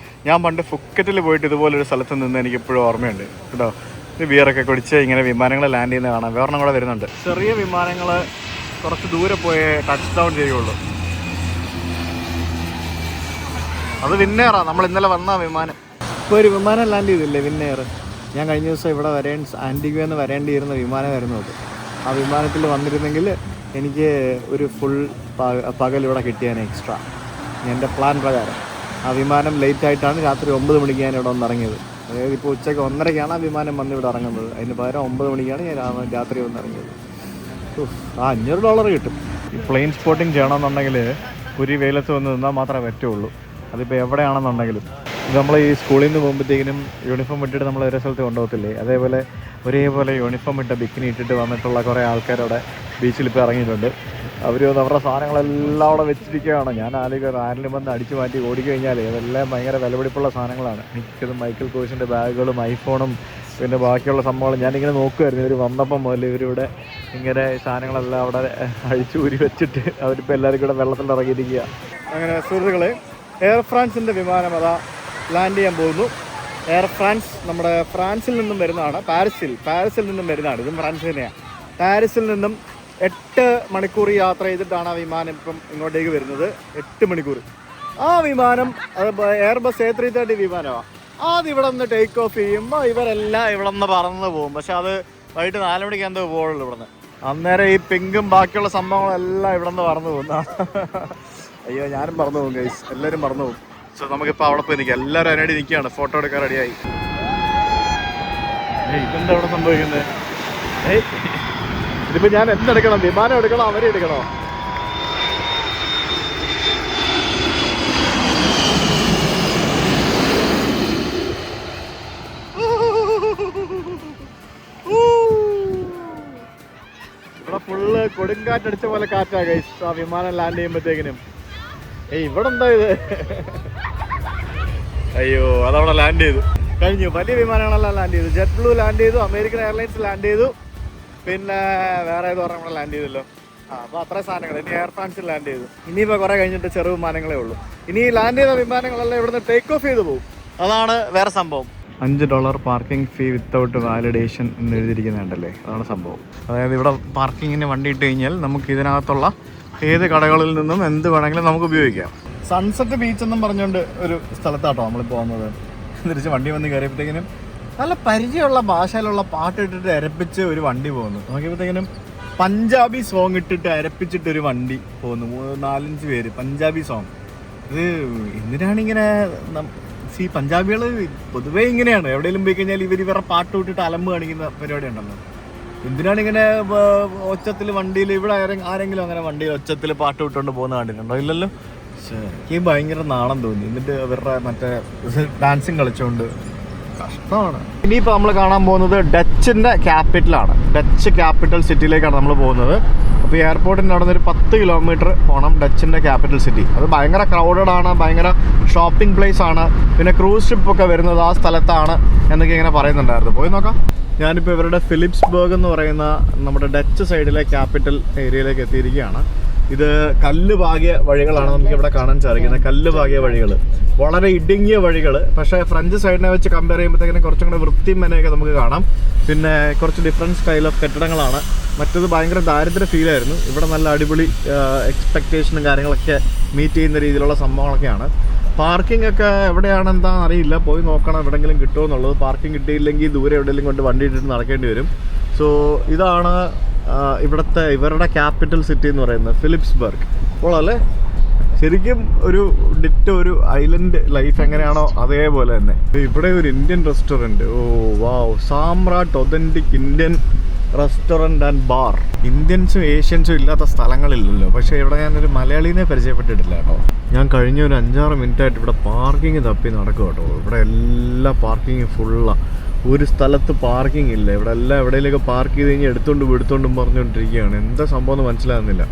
ഞാൻ പണ്ട് ഫുക്കറ്റിൽ പോയിട്ട് ഇതുപോലൊരു സ്ഥലത്ത് നിന്ന് എനിക്ക് ഇപ്പോഴും ഓർമ്മയുണ്ട് കേട്ടോ. ഇത് ബിയറൊക്കെ കുടിച്ച് ഇങ്ങനെ വിമാനങ്ങൾ ലാൻഡ് ചെയ്യുന്നത് കാണാം. വേറെണ്ണം കൂടെ വരുന്നുണ്ട്. ചെറിയ വിമാനങ്ങൾ കുറച്ച് ദൂരെ പോയേ ടച്ച് ഡൗൺ ചെയ്യുള്ളൂ. അത് വിന്നേറാണ്. നമ്മൾ ഇന്നലെ വന്ന വിമാനം. ഇപ്പോൾ ഒരു വിമാനം ലാൻഡ് ചെയ്തില്ലേ, വിന്നേർ. ഞാൻ കഴിഞ്ഞ ദിവസം ഇവിടെ ആൻറ്റിഗ്വയിൽ വരേണ്ടിയിരുന്ന വിമാനമായിരുന്നു അത്. ആ വിമാനത്തിൽ വന്നിരുന്നെങ്കിൽ എനിക്ക് ഒരു ഫുൾ പകൽ ഇവിടെ കിട്ടിയാൽ എക്സ്ട്രാ, എൻ്റെ പ്ലാൻ പ്രകാരം. ആ വിമാനം ലേറ്റായിട്ടാണ് രാത്രി 9 മണിക്ക് ഞാൻ ഇവിടെ വന്നിറങ്ങിയത്. അതായത് ഇപ്പോൾ ഉച്ചയ്ക്ക് 1:30ക്കാണ് ആ വിമാനം വന്ന് ഇവിടെ ഇറങ്ങുന്നത്. അതിന് പകരം 9 മണിക്കാണ് ഞാൻ രാത്രി വന്നിറങ്ങിയത്. ആ $500 കിട്ടും. ഈ പ്ലെയിൻ സ്പോട്ടിങ് ചെയ്യണമെന്നുണ്ടെങ്കിൽ ഒരു വെയിലത്ത് വന്ന് നിന്നാൽ മാത്രമേ പറ്റുള്ളൂ. അതിപ്പോൾ എവിടെയാണെന്നുണ്ടെങ്കിലും. ഇത് നമ്മൾ ഈ സ്കൂളിൽ നിന്ന് പോകുമ്പോഴത്തേക്കിനും യൂണിഫോം ഇട്ടിട്ട് നമ്മൾ ഒരേ സ്ഥലത്ത് കൊണ്ടുപോകത്തില്ലേ, അതേപോലെ ഒരേപോലെ യൂണിഫോം ഇട്ട ബിക്കിനി ഇട്ടിട്ട് വന്നിട്ടുള്ള കുറേ ആൾക്കാരവിടെ ബീച്ചിൽ ഇപ്പോൾ ഇറങ്ങിയിട്ടുണ്ട്. അവർ അവരുടെ സാധനങ്ങളെല്ലാം അവിടെ വെച്ചിരിക്കുകയാണ്. ഞാൻ ആരെങ്കിലും ആരെങ്കിലും വന്ന് അടിച്ചു മാറ്റി ഓടിക്കഴിഞ്ഞാൽ അതെല്ലാം ഭയങ്കര വിലപിടിപ്പുള്ള സാധനങ്ങളാണ്. മിക്കതും മൈക്കിൾ കോഴ്സിൻ്റെ ബാഗുകളും ഐഫോണും പിന്നെ ബാക്കിയുള്ള സംഭവങ്ങൾ ഞാനിങ്ങനെ നോക്കുമായിരുന്നു. ഇവർ വന്നപ്പം മുതൽ ഇവരിവിടെ ഇങ്ങനെ സാധനങ്ങളെല്ലാം അവിടെ അഴിച്ചു ഊരി വെച്ചിട്ട് അവരിപ്പോൾ എല്ലാവരും കൂടെ വെള്ളത്തിൽ ഇറങ്ങിയിരിക്കുക. അങ്ങനെ സുഹൃത്തുക്കളെ, എയർ ഫ്രാൻസിൻ്റെ വിമാനം അതാ ലാൻഡ് ചെയ്യാൻ പോകുന്നു. എയർ ഫ്രാൻസ് നമ്മുടെ ഫ്രാൻസിൽ നിന്നും വരുന്നതാണ്. പാരീസിൽ നിന്നും വരുന്നതാണ്. ഇതും ഫ്രാൻസ് തന്നെയാണ്. പാരീസിൽ നിന്നും 8 മണിക്കൂർ യാത്ര ചെയ്തിട്ടാണ് ആ വിമാനം ഇപ്പം ഇങ്ങോട്ടേക്ക് വരുന്നത്. 8 മണിക്കൂർ. ആ വിമാനം അത് എയർബസ് A330 വിമാനമാണ്. അത് ഇവിടെ നിന്ന് ടേക്ക് ഓഫ് ചെയ്യുമ്പോൾ ഇവരെല്ലാം ഇവിടെ നിന്ന് പറന്ന് പോകും. പക്ഷെ അത് വൈകിട്ട് 4 മണിക്ക് എന്തോ പോകുള്ളൂ ഇവിടെ നിന്ന്. അന്നേരം ഈ പിങ്കും ബാക്കിയുള്ള സംഭവങ്ങളെല്ലാം ഇവിടെ നിന്ന് പറന്നു പോകുന്ന. അയ്യോ, ഞാനും പറന്നു പോകും ഗൈസ്, എല്ലാവരും പറന്നു പോകും. സോ നമുക്കിപ്പോൾ അവിടെ പോയി നിൽക്കാം. എല്ലാവരും അതിനടി നിൽക്കുകയാണ്, ഫോട്ടോ എടുക്കാൻ റെഡിയായി. ഇതെന്താ ഇവിടെ സംഭവിക്കുന്നത്? ഇതിപ്പോൾ ഞാൻ എന്തെടുക്കണം? വിമാനം എടുക്കണോ അവരെ എടുക്കണോ? ഇവിടെ ഫുള്ള് കൊടുങ്കാറ്റടിച്ച പോലെ കാറ്റാ ഗൈസ് ആ വിമാനം ലാൻഡ് ചെയ്യുമ്പോഴത്തേക്കിനും. ഇവിടെ എന്താ ഇത്? അയ്യോ, അതവിടെ ലാൻഡ് ചെയ്തു കഴിഞ്ഞു. വലിയ വിമാനങ്ങളെല്ലാം ലാൻഡ് ചെയ്തു. ജെറ്റ് ബ്ലൂ ലാൻഡ് ചെയ്തു, അമേരിക്കൻ എയർലൈൻസ് ലാൻഡ് ചെയ്തു, പിന്നെ വേറെ ഏത് പറഞ്ഞാൽ നമ്മൾ ലാൻഡ് ചെയ്തല്ലോ. അപ്പോൾ അത്രയും സാധനങ്ങൾ. ഇനി എയർ ഫ്രാൻസിൽ ലാൻഡ് ചെയ്തു. ഇനിയിപ്പോൾ കുറേ കഴിഞ്ഞിട്ട് ചെറു വിമാനങ്ങളേ ഉള്ളൂ. ഇനി ലാൻഡ് ചെയ്ത വിമാനങ്ങളെല്ലാം ഇവിടുന്ന് ടേക്ക് ഓഫ് ചെയ്ത് പോകും. അതാണ് വേറെ സംഭവം. $5 പാർക്കിംഗ് ഫീ വിത്തൗട്ട് വാലിഡേഷൻ എന്ന് എഴുതിയിരിക്കുന്നുണ്ടല്ലേ, അതാണ് സംഭവം. അതായത് ഇവിടെ പാർക്കിങ്ങിന് വണ്ടി ഇട്ട് കഴിഞ്ഞാൽ നമുക്ക് ഇതിനകത്തുള്ള ഏത് കടകളിൽ നിന്നും എന്ത് വേണമെങ്കിലും നമുക്ക് ഉപയോഗിക്കാം. സൺസെറ്റ് ബീച്ച് എന്നും പറഞ്ഞുകൊണ്ട് ഒരു സ്ഥലത്താട്ടോ നമ്മൾ പോകുന്നത്. തിരിച്ച് വണ്ടി വന്ന് കയറിയപ്പോഴത്തേക്കിനും നല്ല പരിചയമുള്ള ഭാഷയിലുള്ള പാട്ട് ഇട്ടിട്ട് അരപ്പിച്ച് ഒരു വണ്ടി പോകുന്നു. നോക്കിയപ്പോഴത്തേക്കിനും പഞ്ചാബി സോങ് ഇട്ടിട്ട് അരപ്പിച്ചിട്ടൊരു വണ്ടി പോകുന്നു. 4-5 പേര് പഞ്ചാബി സോങ്. ഇത് എന്തിനാണിങ്ങനെ? ഈ പഞ്ചാബികൾ പൊതുവേ ഇങ്ങനെയാണ്. എവിടെയെങ്കിലും പോയി കഴിഞ്ഞാൽ ഇവരുടെ പാട്ട് വിട്ടിട്ട് അലമ്പ് കാണിക്കുന്ന പരിപാടി ഉണ്ടല്ലോ. എന്തിനാണിങ്ങനെ ഒച്ചത്തിൽ വണ്ടിയിൽ? ഇവിടെ ആരെങ്കിലും അങ്ങനെ വണ്ടിയിൽ ഒച്ചത്തിൽ പാട്ട് വിട്ടുകൊണ്ട് പോകുന്ന കണ്ടിട്ടുണ്ടോ? ഇല്ലല്ലോ. എനിക്ക് ഭയങ്കര നാണം തോന്നി. എന്നിട്ട് അവരുടെ മറ്റേ ഡാൻസും കളിച്ചുകൊണ്ട് കഷ്ടമാണ്. ഇനിയിപ്പോൾ നമ്മൾ കാണാൻ പോകുന്നത് ഡച്ചിൻ്റെ ക്യാപിറ്റലാണ്. ഡച്ച് ക്യാപിറ്റൽ സിറ്റിയിലേക്കാണ് നമ്മൾ പോകുന്നത്. അപ്പോൾ ഈ എയർപോർട്ടിൻ്റെ അവിടെ നിന്ന് ഒരു 10 കിലോമീറ്റർ പോകണം ഡച്ചിൻ്റെ ക്യാപിറ്റൽ സിറ്റി. അത് ഭയങ്കര ക്രൗഡഡ് ആണ്, ഭയങ്കര ഷോപ്പിംഗ് പ്ലേസ് ആണ്. പിന്നെ ക്രൂസ് ഷിപ്പൊക്കെ വരുന്നത് ആ സ്ഥലത്താണ് എന്നൊക്കെ ഇങ്ങനെ പറയുന്നുണ്ടായിരുന്നു. പോയി നോക്കാം. ഞാനിപ്പോൾ ഇവരുടെ ഫിലിപ്സ്ബർഗ് എന്ന് പറയുന്ന നമ്മുടെ ഡച്ച് സൈഡിലെ ക്യാപിറ്റൽ ഏരിയയിലേക്ക് എത്തിയിരിക്കുകയാണ്. ഇത് കല്ല് പാകിയ വഴികളാണ് നമുക്ക് ഇവിടെ കാണാൻ സാധിക്കുന്നത്. കല്ല് പാകിയ വഴികൾ, വളരെ ഇടുങ്ങിയ വഴികൾ. പക്ഷേ ഫ്രഞ്ച് സൈഡിനെ വെച്ച് കമ്പയർ ചെയ്യുമ്പോഴത്തേക്കിനും കുറച്ചും കൂടെ വൃത്തിയും മെനയൊക്കെ നമുക്ക് കാണാം. പിന്നെ കുറച്ച് ഡിഫറെൻറ്റ് സ്റ്റൈൽ ഓഫ് കെട്ടിടങ്ങളാണ്. മറ്റത് ഭയങ്കര ദാരിദ്ര്യ ഫീലായിരുന്നു. ഇവിടെ നല്ല അടിപൊളി എക്സ്പെക്റ്റേഷനും കാര്യങ്ങളൊക്കെ മീറ്റ് ചെയ്യുന്ന രീതിയിലുള്ള സംഭവങ്ങളൊക്കെയാണ്. പാർക്കിംഗ് ഒക്കെ എവിടെയാണെന്താണെന്ന് അറിയില്ല, പോയി നോക്കണം എവിടെയെങ്കിലും കിട്ടുമോ എന്നുള്ളത്. പാർക്കിംഗ് കിട്ടിയില്ലെങ്കിൽ ദൂരെ എവിടെയെങ്കിലും കൊണ്ട് വണ്ടി ഇട്ടിട്ട് നടക്കേണ്ടി വരും. സോ ഇതാണ് ഇവരുടെ ക്യാപിറ്റൽ സിറ്റി എന്ന് പറയുന്നത്, ഫിലിപ്സ്ബർഗ്. അപ്പോൾ അല്ലേ ശരിക്കും ഒരു ഒരു ഐലൻഡ് ലൈഫ് എങ്ങനെയാണോ അതേപോലെ തന്നെ. ഇവിടെ ഒരു Indian restaurant. Oh wow, Samrat authentic Indian restaurant and bar. ഇന്ത്യൻസും ഏഷ്യൻസും ഇല്ലാത്ത സ്ഥലങ്ങളില്ലല്ലോ. പക്ഷേ ഇവിടെ ഞാനൊരു മലയാളീനെ പരിചയപ്പെട്ടിട്ടില്ല കേട്ടോ. ഞാൻ കഴിഞ്ഞ ഒരു 5-6 മിനിറ്റായിട്ട് ഇവിടെ പാർക്കിംഗ് തപ്പി നടക്കും കേട്ടോ. ഇവിടെ എല്ലാ പാർക്കിങ്ങും ഫുള്ളാണ്. ഒരു സ്ഥലത്ത് പാർക്കിംഗ് ഇല്ല. ഇവിടെ എല്ലാം എവിടെയെങ്കിലൊക്കെ പാർക്ക് ചെയ്ത് കഴിഞ്ഞാൽ എടുത്തോണ്ടും പറഞ്ഞുകൊണ്ടിരിക്കുകയാണ്. എന്താ സംഭവം എന്ന് മനസ്സിലാകുന്നില്ല.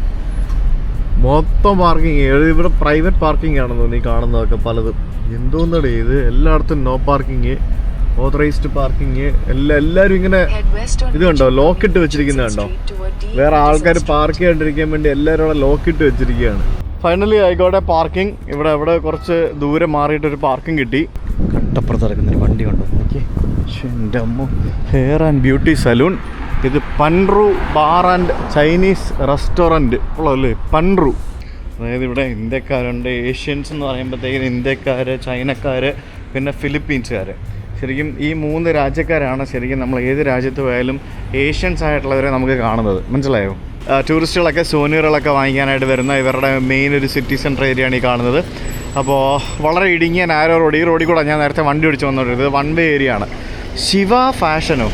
മൊത്തം പാർക്കിങ്. ഇവിടെ പ്രൈവറ്റ് പാർക്കിംഗ് ആണെന്ന് തോന്നി കാണുന്നതൊക്കെ പലതും. എന്തോന്നടേ ഇത്? എല്ലായിടത്തും നോ പാർക്കിങ്, ഓതറൈസ്ഡ് പാർക്കിങ്. എല്ലാവരും ഇങ്ങനെ ഇത് കണ്ടോ, ലോക്കിട്ട് വെച്ചിരിക്കുന്നത് കണ്ടോ? വേറെ ആൾക്കാർ പാർക്ക് ചെയ്യാണ്ടിരിക്കാൻ വേണ്ടി എല്ലാവരും അവിടെ ലോക്കിട്ട് വെച്ചിരിക്കുകയാണ്. ഫൈനലി ആയിക്കോട്ടെ പാർക്കിംഗ്. ഇവിടെ കുറച്ച് ദൂരെ മാറിയിട്ടൊരു പാർക്കിംഗ് കിട്ടി. കട്ടപ്പുറത്ത് ഇറക്കുന്നൊരു വണ്ടി കണ്ടോ നോക്കി. എൻ്റെ അമ്മ, ഹെയർ ആൻഡ് ബ്യൂട്ടി സലൂൺ. ഇത് പൻറു ബാർ ആൻഡ് ചൈനീസ് റെസ്റ്റോറൻറ്റ് ഉള്ളതല്ലേ, പൻറു. അതായത് ഇവിടെ ഇന്ത്യക്കാരുണ്ട്. ഏഷ്യൻസ് എന്ന് പറയുമ്പോഴത്തേക്കും ഇന്ത്യക്കാർ, ചൈനക്കാർ, പിന്നെ ഫിലിപ്പീൻസുകാർ. ശരിക്കും ഈ 3 രാജ്യക്കാരാണ് ശരിക്കും നമ്മൾ ഏത് രാജ്യത്ത് പോയാലും ഏഷ്യൻസ് ആയിട്ടുള്ളവരെ നമുക്ക് കാണുന്നത്. മനസ്സിലായോ? ടൂറിസ്റ്റുകളൊക്കെ സോനിയറുകളൊക്കെ വാങ്ങിക്കാനായിട്ട് വരുന്ന ഇവരുടെ മെയിൻ ഒരു സിറ്റി സെൻറ്റർ ഏരിയയാണ് ഈ കാണുന്നത്. അപ്പോൾ വളരെ ഇടുങ്ങിയ നാരോ റോഡ്, ഈ റോഡിൽ കൂടെ ഞാൻ നേരത്തെ വണ്ടി ഓടിച്ച് വന്നോണ്ടിരുന്നത്. ഇത് 1 വേ ഏരിയ ആണ്. ശിവ ഫാഷനോ?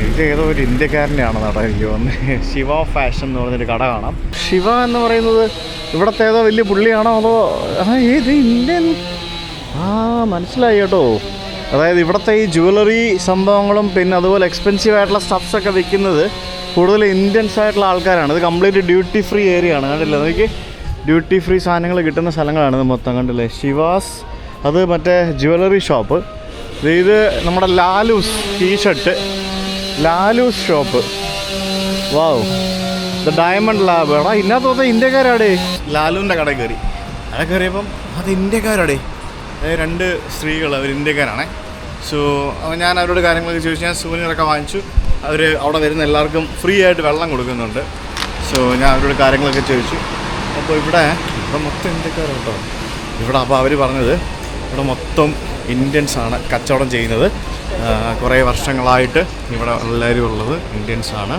ഇത് ഏതോ ഒരു ഇന്ത്യക്കാരനെയാണ് നട എനിക്ക് തോന്നുന്നത്. ശിവ ഫാഷൻ എന്ന് പറഞ്ഞൊരു കട കാണാം. ശിവ എന്ന് പറയുന്നത് ഇവിടുത്തെ ഏതോ വലിയ പുള്ളിയാണോ അതോ ഏത് ഇന്ത്യൻ? മനസ്സിലായി കേട്ടോ. അതായത് ഇവിടുത്തെ ഈ ജുവലറി സംഭവങ്ങളും പിന്നെ അതുപോലെ എക്സ്പെൻസീവ് ആയിട്ടുള്ള സ്റ്റഫ്സൊക്കെ വിൽക്കുന്നത് കൂടുതൽ ഇന്ത്യൻസ് ആയിട്ടുള്ള ആൾക്കാരാണ്. ഇത് കംപ്ലീറ്റ് ഡ്യൂട്ടി ഫ്രീ ഏരിയ ആണ്. കണ്ടില്ലേ നോക്കി, ഡ്യൂട്ടി ഫ്രീ സാധനങ്ങൾ കിട്ടുന്ന സ്ഥലങ്ങളാണ് ഇത് മൊത്തം. കണ്ടില്ലേ ശിവാസ്, അത് മറ്റേ ജുവലറി ഷോപ്പ്. ഇത് നമ്മുടെ Lalus T-shirt, Lalus shop. Wow, the diamond lab. എടാ ഇന്നത്തെ ഇന്ത്യക്കാരാടേ. ലാലുവിൻ്റെ കട കയറി, അവിടെ കയറിയപ്പം അത് ഇന്ത്യക്കാരാടേ. അതായത് 2 സ്ത്രീകൾ, അവർ ഇന്ത്യക്കാരാണേ. സോ ഞാൻ അവരോട് കാര്യങ്ങളൊക്കെ ചോദിച്ചു. ഞാൻ സൂനിയറൊക്കെ വാങ്ങിച്ചു. അവർ അവിടെ വരുന്ന എല്ലാവർക്കും ഫ്രീ ആയിട്ട് വെള്ളം കൊടുക്കുന്നുണ്ട്. സോ ഞാൻ അവരോട് കാര്യങ്ങളൊക്കെ ചോദിച്ചു. അപ്പോൾ ഇവിടെ മൊത്തം ഇന്ത്യക്കാരാണ് കേട്ടോ ഇവിടെ. അപ്പോൾ അവർ പറഞ്ഞത് ഇവിടെ മൊത്തം ഇന്ത്യൻസാണ് കച്ചവടം ചെയ്യുന്നത്. കുറേ വർഷങ്ങളായിട്ട് ഇവിടെ എല്ലാവരും ഉള്ളത് ഇന്ത്യൻസാണ്.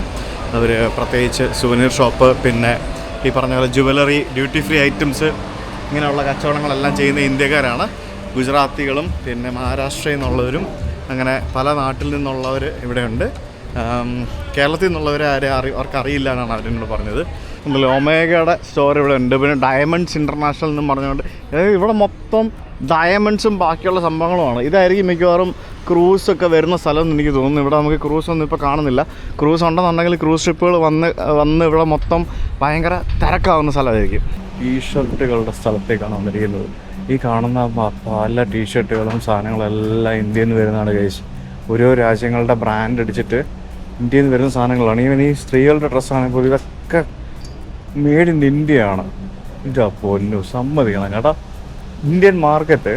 അവർ പ്രത്യേകിച്ച് സുവനീർ ഷോപ്പ്, പിന്നെ ഈ പറഞ്ഞ പോലെ ജുവലറി, ഡ്യൂട്ടി ഫ്രീ ഐറ്റംസ്, ഇങ്ങനെയുള്ള കച്ചവടങ്ങളെല്ലാം ചെയ്യുന്ന ഇന്ത്യക്കാരാണ്. ഗുജറാത്തികളും പിന്നെ മഹാരാഷ്ട്രയിൽ നിന്നുള്ളവരും അങ്ങനെ പല നാട്ടിൽ നിന്നുള്ളവർ ഇവിടെയുണ്ട്. കേരളത്തിൽ നിന്നുള്ളവരെ അവർക്ക് അറിയില്ല എന്നാണ് അവരെന്നോട് പറഞ്ഞത്. എന്തായാലും ഒമേഗയുടെ സ്റ്റോർ ഇവിടെ ഉണ്ട്. പിന്നെ ഡയമണ്ട്സ് ഇൻ്റർനാഷണൽ എന്നും പറഞ്ഞുകൊണ്ട് ഇവിടെ മൊത്തം ഡയമണ്ട്സും ബാക്കിയുള്ള സംഭവങ്ങളുമാണ്. ഇതായിരിക്കും മിക്കവാറും ക്രൂസൊക്കെ വരുന്ന സ്ഥലം എന്ന് എനിക്ക് തോന്നുന്നു. ഇവിടെ നമുക്ക് ക്രൂസൊന്നും ഇപ്പോൾ കാണുന്നില്ല. ക്രൂസ് ഉണ്ടെന്നുണ്ടെങ്കിൽ ക്രൂസ് ഷിപ്പുകൾ വന്ന് ഇവിടെ മൊത്തം ഭയങ്കര തിരക്കാവുന്ന സ്ഥലമായിരിക്കും. ടീഷർട്ടുകളുടെ സ്ഥലത്തേക്കാണ് വന്നിരിക്കുന്നത്. ഈ കാണുന്ന പല ടീഷർട്ടുകളും സാധനങ്ങളെല്ലാം ഇന്ത്യയിൽ നിന്ന് വരുന്നതാണ് ഗൈസ്. ഓരോ രാജ്യങ്ങളുടെ ബ്രാൻഡ് അടിച്ചിട്ട് ഇന്ത്യയിൽ നിന്ന് വരുന്ന സാധനങ്ങളാണ്. ഈവൻ ഈ സ്ത്രീകളുടെ ഡ്രസ്സാണെങ്കിൽ ഇതൊക്കെ മെയ്ഡ് ഇൻ ഇന്ത്യ ആണ്. ഇതാ പൊന്നു, സമ്മതിക്കണം കേട്ടോ. ഇന്ത്യൻ മാർക്കറ്റ്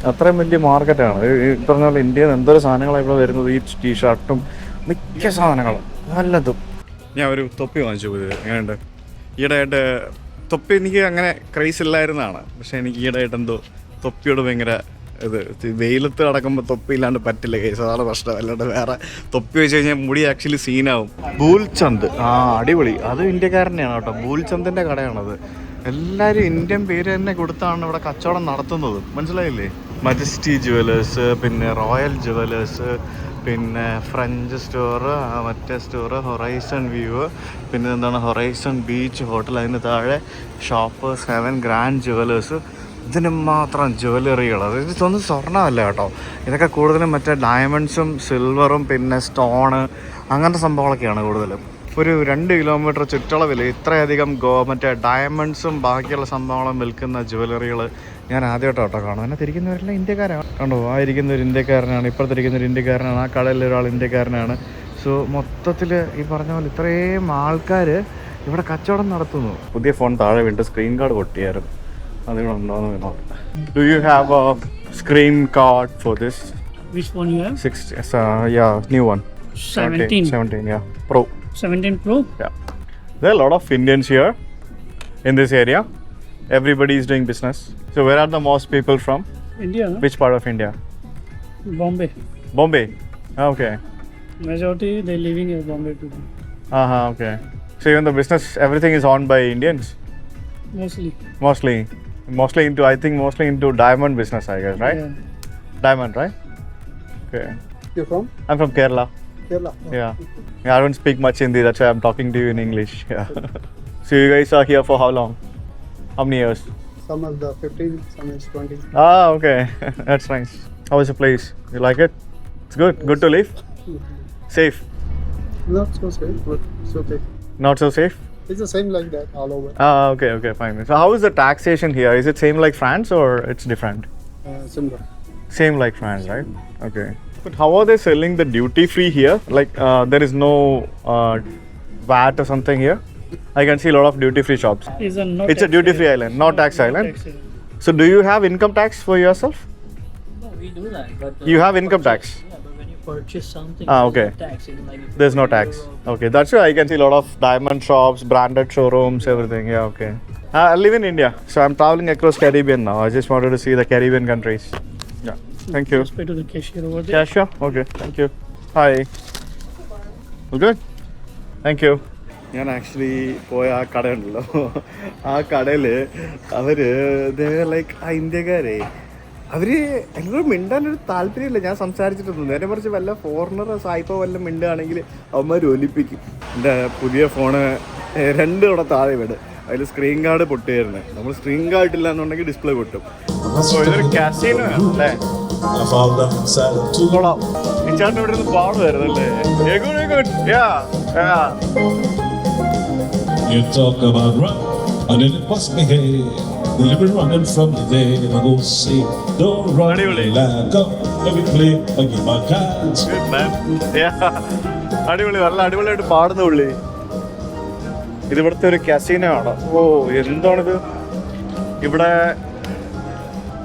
അത്രയും വലിയ മാർക്കറ്റാണ്. ഈ പറഞ്ഞ പോലെ ഇന്ത്യയിൽ നിന്ന് എന്തൊരു സാധനങ്ങളാണ് ഇവിടെ വരുന്നത്. ഈ ടീഷർട്ടും മിക്ക സാധനങ്ങളും നല്ലതും. ഞാൻ ഒരു തൊപ്പി വാങ്ങിച്ചു പോയത്. എങ്ങനെയുണ്ട്? ഈയിടെയായിട്ട് തൊപ്പി എനിക്ക് അങ്ങനെ ക്രൈസ് ഇല്ലായിരുന്നതാണ്. പക്ഷേ എനിക്ക് ഈയിടെയായിട്ട് എന്തോ തൊപ്പിയോട് ഭയങ്കര വെയിലത്ത് നടക്കുമ്പോൾ തൊപ്പി ഇല്ലാണ്ട് പറ്റില്ല കേസ്. അതാണ് പ്രശ്നം. അല്ലാണ്ട് വേറെ തൊപ്പി വെച്ച് കഴിഞ്ഞാൽ മുടി ആക്ച്വലി സീനാവും. ബൂൽചന്ദ്, അടിപൊളി. അത് ഇന്ത്യക്കാരനെയാണ് കേട്ടോ. ബൂൽചന്ദിൻ്റെ കടയാണത്. എല്ലാവരും ഇന്ത്യൻ പേര് തന്നെ കൊടുത്താണ് ഇവിടെ കച്ചവടം നടത്തുന്നത്. മനസ്സിലായില്ലേ? മജസ്റ്റി ജുവലേഴ്സ്, പിന്നെ റോയൽ ജുവലേഴ്സ്, പിന്നെ ഫ്രഞ്ച് സ്റ്റോർ, മറ്റേ സ്റ്റോർ ഹൊറൈസൺ വ്യൂ, പിന്നെ എന്താണ് ഹൊറൈസൺ ബീച്ച് ഹോട്ടൽ, അതിന് താഴെ ഷോപ്പ് 7 ഗ്രാൻഡ് ജുവലേഴ്സ്. ഇതിന് മാത്രം ജ്വല്ലറികൾ. അതായത് ഇതൊന്നും സ്വർണ്ണമല്ല കേട്ടോ. ഇതൊക്കെ കൂടുതലും മറ്റേ ഡയമണ്ട്സും സിൽവറും പിന്നെ സ്റ്റോണ് അങ്ങനത്തെ സംഭവങ്ങളൊക്കെയാണ് കൂടുതലും. ഒരു 2 കിലോമീറ്റർ ചുറ്റളവിൽ ഇത്രയധികം മറ്റേ ഡയമണ്ട്സും ബാക്കിയുള്ള സംഭവങ്ങളും വിൽക്കുന്ന ജ്വല്ലറികൾ ഞാൻ ആദ്യമായിട്ടോ കേട്ടോ കാണും. എന്നെ തിരിക്കുന്നവരെല്ലാം ഇന്ത്യക്കാരാണ്. കണ്ടോ, ആ ഇരിക്കുന്ന ഒരു ഇന്ത്യക്കാരനാണ്, ഇപ്പുറത്തിരിക്കുന്ന ഒരു ഇന്ത്യക്കാരനാണ്, ആ കടയിൽ ഒരാൾ ഇന്ത്യക്കാരനാണ്. സോ മൊത്തത്തിൽ ഈ പറഞ്ഞ പോലെ ഇത്രയും ആൾക്കാർ ഇവിടെ കച്ചവടം നടത്തുന്നു. പുതിയ ഫോൺ താഴെ വീണ്ടും സ്ക്രീൻ കാർഡ് പൊട്ടിയായിരുന്നു. അതിവിടെ ഉണ്ടോയെന്ന് നോക്കാം. Do you have a screen card for this? Which one you have? 6, yeah, new one. 17, yeah, Pro. 17 Pro? Yeah. There are a lot of Indians here in this area. Everybody is doing business. So where are the most people from? India, no? Which part of India? Bombay. Bombay. Okay. Majority they living in Bombay too. Okay. So even the business, everything is owned by Indians? Mostly into, I think mostly into diamond business, I guess, right? Yeah. Diamond, right? Okay. You're from? I'm from Kerala. Kerala. Yeah. I don't speak much Hindi, that's why I'm talking to you in English. Yeah. So you guys are here for how long? How many years? Some of the 15, some is 20. Okay. That's nice. How is the place? You like it? It's good. Good to live? Safe? Not so safe, but it's okay. Not so safe? It's the same like that all over. Okay, fine. So how is the taxation here? Is it same like France or it's different? Similar. Same like France, right? Okay. But how are they selling the duty free here? Like there is no VAT or something here? I can see a lot of duty free shops. It's a duty free island, not tax island. So do you have income tax for yourself? No, we do that. But You have income tax? Yeah, but when you purchase something, Okay. there's no tax. It's like if There's no you tax. go- Okay, that's why I can see a lot of diamond shops, branded showrooms, everything. Yeah, okay. I live in India, so I'm traveling across Caribbean now. I just wanted to see the Caribbean countries. Yeah, thank you. Just pay to the cashier over there. Yeah, sure. Okay, thank you. Hi. All good? Thank you. ഞാൻ actually പോയ ആ കടയുണ്ടല്ലോ, ആ കടയിൽ അവർ like ആ ഇന്ത്യക്കാരെ അവർ എന്നോട് മിണ്ടാനൊരു താല്പര്യമില്ല. ഞാൻ സംസാരിച്ചിട്ടൊന്നും നേരെ മറിച്ച് വല്ല ഫോറിനറോ സായിപ്പോ വല്ലതും മിണ്ടുകയാണെങ്കിൽ അവന്മാർ ഒലിപ്പിക്കും. എൻ്റെ പുതിയ ഫോണ് 2 ഇവിടെ താഴെ വീട്, അതിൽ സ്ക്രീൻ ഗാർഡ് പൊട്ടിയായിരുന്നു. നമ്മൾ സ്ക്രീൻ ഗാർഡ് ഇല്ല എന്നുണ്ടെങ്കിൽ ഡിസ്പ്ലേ പൊട്ടും. ഇതൊരു കാസിനോ അല്ലേ? ചേട്ടൻ ഇവിടെ നിന്ന് പാടുമായിരുന്നു അല്ലേ? You talk about run, and then it must behave. We've been running from the day I go say, don't run like up, every play I give my cards. അടിപൊളി, നല്ല അടിപൊളിയായിട്ട് പാടുന്ന പുള്ളി. ഇതിവിടുത്തെ ഒരു കസിനോ ആണ്. ഓ എന്താണിത്? ഇവിടെ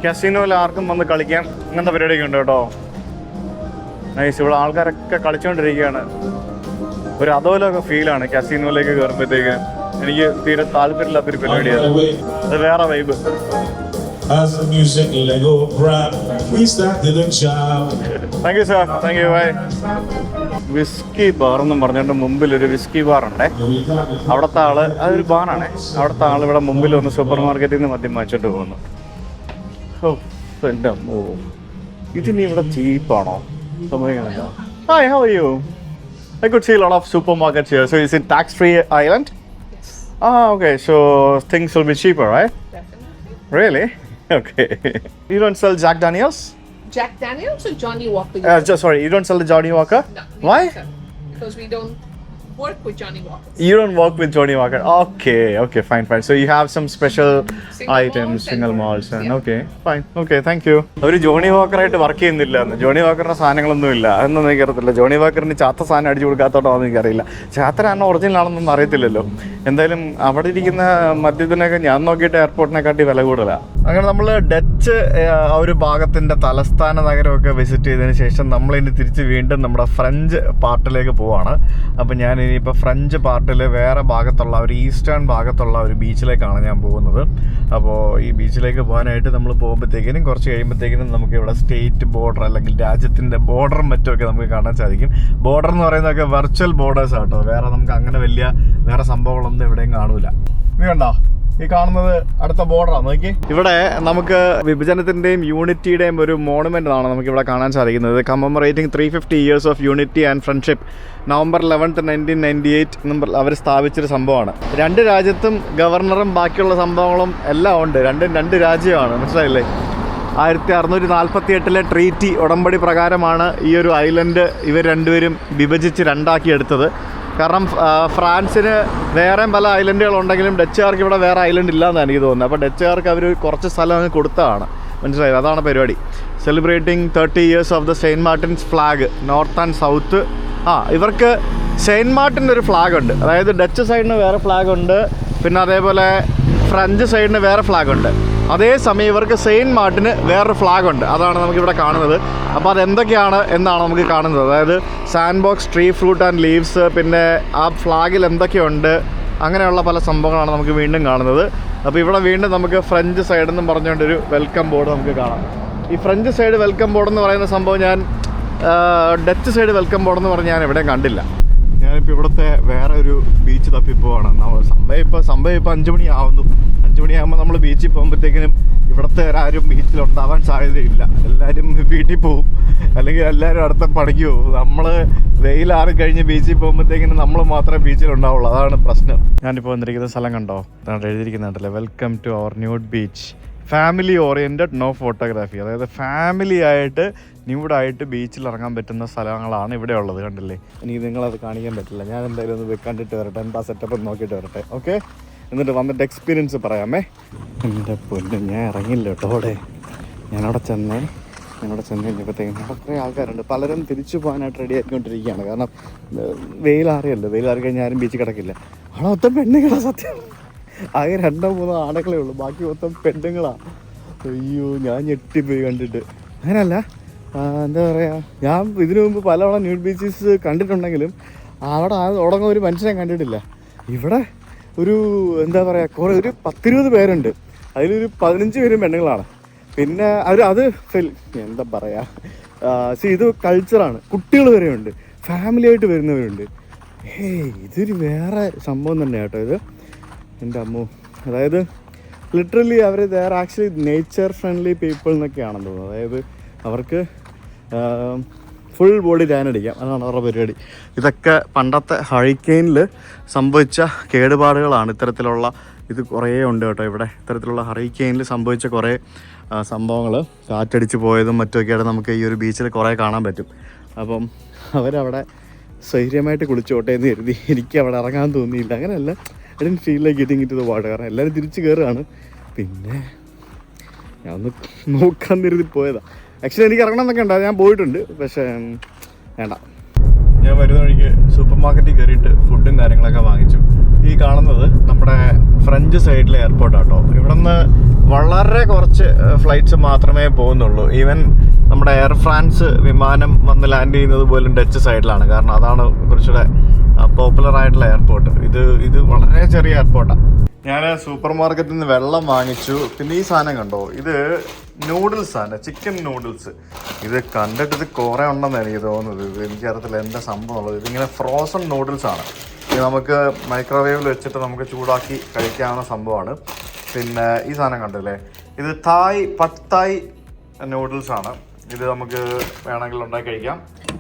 കസിനോയിൽ ആർക്കും വന്ന് കളിക്കാം, അങ്ങനത്തെ പരിപാടിയൊക്കെ ഉണ്ട് കേട്ടോ. നൈസ്. ഇവിടെ ആൾക്കാരൊക്കെ കളിച്ചുകൊണ്ടിരിക്കുകയാണ്. ഒരു അതോലൊക്കെ ഫീലാണ് കസിനോയിലേക്ക് കയറുമ്പോഴത്തേക്ക്. എനിക്ക് തീരെ താല്പര്യമില്ലാത്തൊരു പരിപാടിയാണ്. അത് വേറെ vibe. As the music Lego rap, we started a jam. Thank you sir, thank you. Bye. Whisky bar എന്നും പറഞ്ഞുകൊണ്ട് മുമ്പിൽ ഒരു വിസ്കി ബാർ ഉണ്ടേ. അവിടുത്തെ ആള്, അതൊരു ബാറാണേ, അവിടുത്തെ ആൾ ഇവിടെ മുമ്പിൽ വന്ന് സൂപ്പർ മാർക്കറ്റിൽ നിന്ന് മദ്യം വാങ്ങിച്ചോണ്ട് പോകുന്നു. ഓ എൻ്റെ അമ്മോ, ഇതിനി ഇവിടെ ചീപ്പാണോ? സംഭവിക്കുന്നില്ല. Hi, how are you? I could see a lot of supermarkets here. So is it tax-free island? Ah, okay. So things will be cheaper, right? Definitely. Really? Okay. You don't sell Jack Daniels? Jack Daniels or Johnny Walker? Sorry, you don't sell the Johnny Walker? No. Why? Because we don't work with Johnny Walker. You don't work with Johnny Walker. Okay, fine. So you have some special items, single malts, and yeah. Okay, fine. Okay, thank you. അവര് Johnnie Walker ആയിട്ട് work ചെയ്യുന്നില്ല. Johnny വാക്കറിന്റെ സാധനങ്ങളൊന്നും ഇല്ല. അതൊന്നും എനിക്കറിയത്തില്ല. Johnny വാക്കറിന് ചാത്ത സാധനം അടിച്ചു കൊടുക്കാത്തോണ്ടാണെന്ന് എനിക്കറിയില്ല. ചാത്തനാണോ ഒറിജിനൽ ആണെന്നൊന്നും അറിയത്തില്ലല്ലോ. എന്തായാലും അവിടെ ഇരിക്കുന്ന മദ്യത്തിനൊക്കെ ഞാൻ നോക്കിയിട്ട് എയർപോർട്ടിനെക്കാട്ടി വില കൂടുതലാണ്. അങ്ങനെ നമ്മൾ ഡച്ച് ആ ഒരു ഭാഗത്തിൻ്റെ തലസ്ഥാന നഗരമൊക്കെ വിസിറ്റ് ചെയ്തതിന് ശേഷം നമ്മളിനി തിരിച്ച് വീണ്ടും നമ്മുടെ ഫ്രഞ്ച് പാർട്ടിലേക്ക് പോവാണ്. അപ്പോൾ ഞാൻ ഇനിയിപ്പോൾ ഫ്രഞ്ച് പാർട്ടിൽ വേറെ ഭാഗത്തുള്ള ഒരു ഈസ്റ്റേൺ ഭാഗത്തുള്ള ഒരു ബീച്ചിലേക്കാണ് ഞാൻ പോകുന്നത്. അപ്പോൾ ഈ ബീച്ചിലേക്ക് പോകാനായിട്ട് നമ്മൾ പോകുമ്പോഴത്തേക്കിനും കുറച്ച് കഴിയുമ്പോഴത്തേക്കിനും നമുക്ക് ഇവിടെ സ്റ്റേറ്റ് ബോർഡർ അല്ലെങ്കിൽ രാജ്യത്തിൻ്റെ ബോർഡറും മറ്റുമൊക്കെ നമുക്ക് കാണാൻ സാധിക്കും. ബോർഡർ എന്ന് പറയുന്നതൊക്കെ വെർച്വൽ ബോർഡേഴ്സ് ആട്ടോ, വേറെ നമുക്ക് അങ്ങനെ വേറെ സംഭവങ്ങളൊന്നും എവിടെയും കാണൂല. ഇത് കണ്ടോ, ഈ കാണുന്നത് അടുത്ത ബോർഡറാണ്. നോക്കി, ഇവിടെ നമുക്ക് വിഭജനത്തിൻ്റെയും യൂണിറ്റിയുടെയും ഒരു മോണുമെൻ്റ് ആണ് നമുക്ക് ഇവിടെ കാണാൻ സാധിക്കുന്നത്. കമ്മമറേറ്റിംഗ് 350 years of unity and friendship, November 11th, 1998 എന്നും അവർ സ്ഥാപിച്ചൊരു സംഭവമാണ്. 2 രാജ്യത്തും ഗവർണറും ബാക്കിയുള്ള സംഭവങ്ങളും എല്ലാം ഉണ്ട്. രണ്ട് രാജ്യമാണ്, മനസ്സിലായില്ലേ? 1648 ട്രീറ്റി ഉടമ്പടി പ്രകാരമാണ് ഈ ഒരു ഐലൻഡ് ഇവർ രണ്ടുപേരും വിഭജിച്ച് 2ആക്കി എടുത്തത്. കാരണം ഫ്രാൻസിന് വേറെ പല ഐലൻഡുകളുണ്ടെങ്കിലും ഡച്ചുകാർക്ക് ഇവിടെ വേറെ ഐലൻഡ് ഇല്ലയെന്നാണ് എനിക്ക് തോന്നുന്നത്. അപ്പോൾ ഡച്ചുകാർക്ക് അവർ കുറച്ച് സ്ഥലം അങ്ങ് കൊടുത്തതാണ്, മനസ്സിലായത്? അതാണ് പരിപാടി. Celebrating 30 years of the saint Martin's flag, north and south. ഇവർക്ക് സെയിൻറ്റ് മാർട്ടിൻ്റെ ഒരു ഫ്ലാഗ് ഉണ്ട്, അതായത് ഡച്ച് സൈഡിന് വേറെ ഫ്ലാഗ് ഉണ്ട്, പിന്നെ അതേപോലെ ഫ്രഞ്ച് സൈഡിന് വേറെ ഫ്ലാഗ് ഉണ്ട്. അതേസമയം ഇവർക്ക് സെയിൻറ്റ് മാർട്ടിന് വേറൊരു ഫ്ലാഗ് ഉണ്ട്, അതാണ് നമുക്കിവിടെ കാണുന്നത്. അപ്പോൾ അതെന്തൊക്കെയാണ് എന്നാണ് നമുക്ക് കാണുന്നത്. അതായത് sand box, tree fruit and leaves, പിന്നെ ആ ഫ്ലാഗിൽ എന്തൊക്കെയുണ്ട്, അങ്ങനെയുള്ള പല സംഭവങ്ങളാണ് നമുക്ക് വീണ്ടും കാണുന്നത്. അപ്പോൾ ഇവിടെ വീണ്ടും നമുക്ക് ഫ്രഞ്ച് സൈഡ് എന്നും പറഞ്ഞുകൊണ്ടൊരു വെൽക്കം ബോർഡ് നമുക്ക് കാണാം. ഈ ഫ്രഞ്ച് സൈഡ് വെൽക്കം ബോർഡ് എന്ന് പറയുന്ന സംഭവം ഞാൻ ഡച്ച് സൈഡ് വെൽക്കം ബോർഡ് എന്ന് പറഞ്ഞ് ഞാൻ എവിടെയും കണ്ടില്ല. ഞാനിപ്പോൾ ഇവിടുത്തെ വേറെ ഒരു ബീച്ച് തപ്പിപ്പോവാണ്. സംഭവം ഇപ്പോൾ 5 മണിയാവുന്നു. 5 മണിയാകുമ്പോൾ നമ്മൾ ബീച്ചിൽ പോകുമ്പോഴത്തേക്കിനും ഇവിടുത്തെ ആരും ബീച്ചിലുണ്ടാവാൻ സാധ്യതയില്ല. എല്ലാവരും വീട്ടിൽ പോവും, അല്ലെങ്കിൽ എല്ലാവരും അടുത്ത പണിക്ക് പോകും. നമ്മൾ വെയിലാറി കഴിഞ്ഞ് ബീച്ചിൽ പോകുമ്പോഴത്തേക്കിനും നമ്മൾ മാത്രമേ ബീച്ചിലുണ്ടാവുള്ളൂ. അതാണ് പ്രശ്നം. ഞാനിപ്പോൾ വന്നിരിക്കുന്ന സ്ഥലം കണ്ടോ, എഴുതിയിരിക്കുന്നുണ്ടല്ലേ, welcome to our nude beach, family oriented, no photography. അതായത് ഫാമിലി ആയിട്ട് ന്യൂഡായിട്ട് ബീച്ചിൽ ഇറങ്ങാൻ പറ്റുന്ന സ്ഥലങ്ങളാണ് ഇവിടെ ഉള്ളത്. കണ്ടില്ലേ? എനിക്ക് നിങ്ങളത് കാണിക്കാൻ പറ്റില്ല. ഞാൻ എന്തായാലും ഒന്ന് കണ്ടിട്ട് വരട്ടെ, എന്താ സെറ്റപ്പ് നോക്കിയിട്ട് വരട്ടെ. ഓക്കെ, എന്നിട്ട് വന്നിട്ട് എക്സ്പീരിയൻസ് പറയാമേ. എൻ്റെ പൊന്ന്, ഞാൻ ഇറങ്ങില്ല കേട്ടോ അവിടെ. ഞാനവിടെ ചെന്ന് കഴിഞ്ഞപ്പോഴത്തേക്കും അവിടെ കുറേ ആൾക്കാരുണ്ട്. പലരും തിരിച്ചു പോകാനായിട്ട് റെഡി ആയിക്കൊണ്ടിരിക്കുകയാണ്. കാരണം വെയിലാറിയല്ലോ, വെയിലാറി കഴിഞ്ഞാൽ ആരും ബീച്ചിൽ കിടക്കില്ല. അവിടെ മൊത്തം പെണ്ണുങ്ങളാണ്. സത്യം, ആകെ 2-3 ആണുങ്ങളേ ഉള്ളൂ, ബാക്കി മൊത്തം പെണ്ണുങ്ങളാണ്. അയ്യോ, ഞാൻ ഞെട്ടിപ്പോയി കണ്ടിട്ട്. അങ്ങനെയല്ല, എന്താ പറയുക, ഞാൻ ഇതിനു മുമ്പ് പലവണ ന്യൂഡ് ബീച്ചസ് കണ്ടിട്ടുണ്ടെങ്കിലും അവിടെ തുടങ്ങുന്ന ഒരു മനുഷ്യനെ കണ്ടിട്ടില്ല. ഇവിടെ ഒരു എന്താ പറയുക, ഒരു 10-20 പേരുണ്ട്. അതിലൊരു 15 പേരും പെണ്ണുങ്ങളാണ്. പിന്നെ അത് എന്താ പറയുക, ഇത് കൾച്ചറാണ്. കുട്ടികൾ വരെയുണ്ട്, ഫാമിലി ആയിട്ട് വരുന്നവരുണ്ട്. ഇതൊരു വേറെ സംഭവം തന്നെ കേട്ടോ ഇത്. എൻ്റെ അമ്മോ, അതായത് ലിറ്ററലി അവർ they're actually nature friendly people എന്നൊക്കെയാണെന്ന് തോന്നുന്നു. അതായത് അവർക്ക് ഫുൾ ബോഡി ടാൻ അടിക്കാം, അതാണ് അവരുടെ പരിപാടി. ഇതൊക്കെ പണ്ടത്തെ ഹറിക്കെയിനിൽ സംഭവിച്ച കേടുപാടുകളാണ്. ഇത്തരത്തിലുള്ള ഇത് കുറേ ഉണ്ട് കേട്ടോ ഇവിടെ. ഇത്തരത്തിലുള്ള ഹറിക്കെയിനിൽ സംഭവിച്ച കുറേ സംഭവങ്ങൾ, കാറ്റടിച്ച് പോയതും മറ്റുമൊക്കെയായിട്ട് നമുക്ക് ഈ ഒരു ബീച്ചിൽ കുറേ കാണാൻ പറ്റും. അപ്പം അവരവിടെ സ്വൈര്യമായിട്ട് കുളിച്ചോട്ടെ എന്ന് കരുതി. എനിക്ക് അവിടെ ഇറങ്ങാൻ തോന്നിയില്ല. അങ്ങനെയല്ല, I didn't feel like getting in to the water. കാരണം എല്ലാവരും തിരിച്ച് കയറുകയാണ്. പിന്നെ ഞാൻ ഒന്ന് നോക്കാൻ കരുതി പോയതാണ്. ആക്ച്വലി എനിക്ക് ഇറങ്ങണം എന്നൊക്കെ ഉണ്ടാവും, ഞാൻ പോയിട്ടുണ്ട്, പക്ഷേ വേണ്ട. ഞാൻ വരുന്ന വഴിക്ക് സൂപ്പർ മാർക്കറ്റിൽ കയറിയിട്ട് ഫുഡും കാര്യങ്ങളൊക്കെ വാങ്ങിച്ചു. ഈ കാണുന്നത് നമ്മുടെ ഫ്രഞ്ച് സൈഡിലെ എയർപോർട്ടാട്ടോ. ഇവിടെ നിന്ന് വളരെ കുറച്ച് ഫ്ലൈറ്റ്സ് മാത്രമേ പോകുന്നുള്ളൂ. ഈവൻ നമ്മുടെ എയർ ഫ്രാൻസ് വിമാനം വന്ന് ലാൻഡ് ചെയ്യുന്നത് പോലും ഡച്ച് സൈഡിലാണ്. കാരണം അതാണ് കുറച്ചുകൂടെ പോപ്പുലർ ആയിട്ടുള്ള എയർപോർട്ട്. ഇത് വളരെ ചെറിയ എയർപോർട്ടാണ്. ഞാൻ സൂപ്പർ മാർക്കറ്റിൽ നിന്ന് വെള്ളം വാങ്ങിച്ചു. പിന്നെ ഈ സാധനം കണ്ടോ, ഇത് നൂഡിൽസ് ആണ്, ചിക്കൻ നൂഡിൽസ്. ഇത് കണ്ടിട്ട് ഇത് കുറേ ഉണ്ടെന്ന് എനിക്ക് തോന്നുന്നത്. ഇത് എനിക്കറിയത്തില്ല എന്താ സംഭവം ഉള്ളത്. ഇതിങ്ങനെ ഫ്രോസൺ നൂഡിൽസ് ആണ്. ഇത് നമുക്ക് മൈക്രോവേവിൽ വെച്ചിട്ട് നമുക്ക് ചൂടാക്കി കഴിക്കാവുന്ന സംഭവമാണ്. പിന്നെ ഈ സാധനം കണ്ടില്ലേ, ഇത് പത്തായ് നൂഡിൽസ് ആണ്. ഇത് നമുക്ക് വേണമെങ്കിൽ ഉണ്ടാക്കി കഴിക്കാം.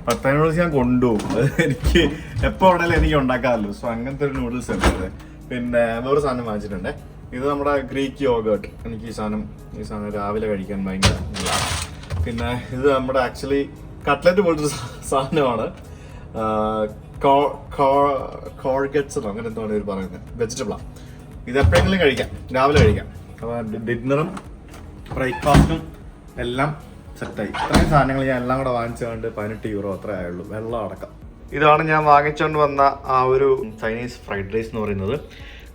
പത്തായ് നൂഡിൽസ് ഞാൻ കൊണ്ടുപോകും. എനിക്ക് എപ്പോൾ ഉണ്ടെങ്കിലും എനിക്ക് ഉണ്ടാക്കാമല്ലോ. സോ അങ്ങനത്തെ ഒരു നൂഡിൽസ് ഉണ്ട്. പിന്നെ വേറെ സാധനം വാങ്ങിച്ചിട്ടുണ്ട്. ഇത് നമ്മുടെ ഗ്രീക്ക് യോഗേർട്ട്. എനിക്ക് ഈ സാധനം രാവിലെ കഴിക്കാൻ ഭയങ്കര നല്ലതാണ്. പിന്നെ ഇത് നമ്മുടെ ആക്ച്വലി കട്ട്ലറ്റ് പോലത്തെ സാധനമാണ്. കോർഗറ്റ്സ് അങ്ങനെ എന്താണ് ഇവർ പറയുന്നത്, വെജിറ്റബിളാണ്. ഇത് എപ്പോഴെങ്കിലും കഴിക്കാം, രാവിലെ കഴിക്കാം. അപ്പോൾ ഡിന്നറും ബ്രേക്ക്ഫാസ്റ്റും എല്ലാം സെറ്റായി. ഇത്രയും സാധനങ്ങൾ ഞാൻ എല്ലാം കൂടെ വാങ്ങിച്ചുകൊണ്ട് €18 അത്രേ ആയുള്ളൂ, വെള്ളം അടക്കം. ഇതാണ് ഞാൻ വാങ്ങിച്ചുകൊണ്ട് വന്ന ആ ഒരു ചൈനീസ് ഫ്രൈഡ് റൈസ് എന്ന് പറയുന്നത്.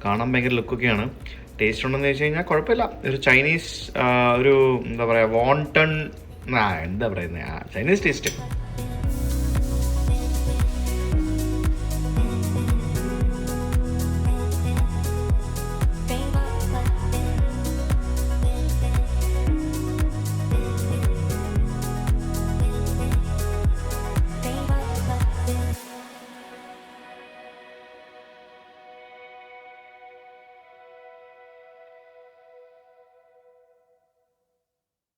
കാണാൻ ഭയങ്കര ലുക്കൊക്കെയാണ്. ടേസ്റ്റ് ഉണ്ടെന്ന് വെച്ച് കഴിഞ്ഞാൽ കുഴപ്പമില്ല. ഒരു ചൈനീസ് ഒരു എന്താ പറയുക, വോണ്ടൺ എന്താ പറയുന്നത്, ചൈനീസ് ടേസ്റ്റ്.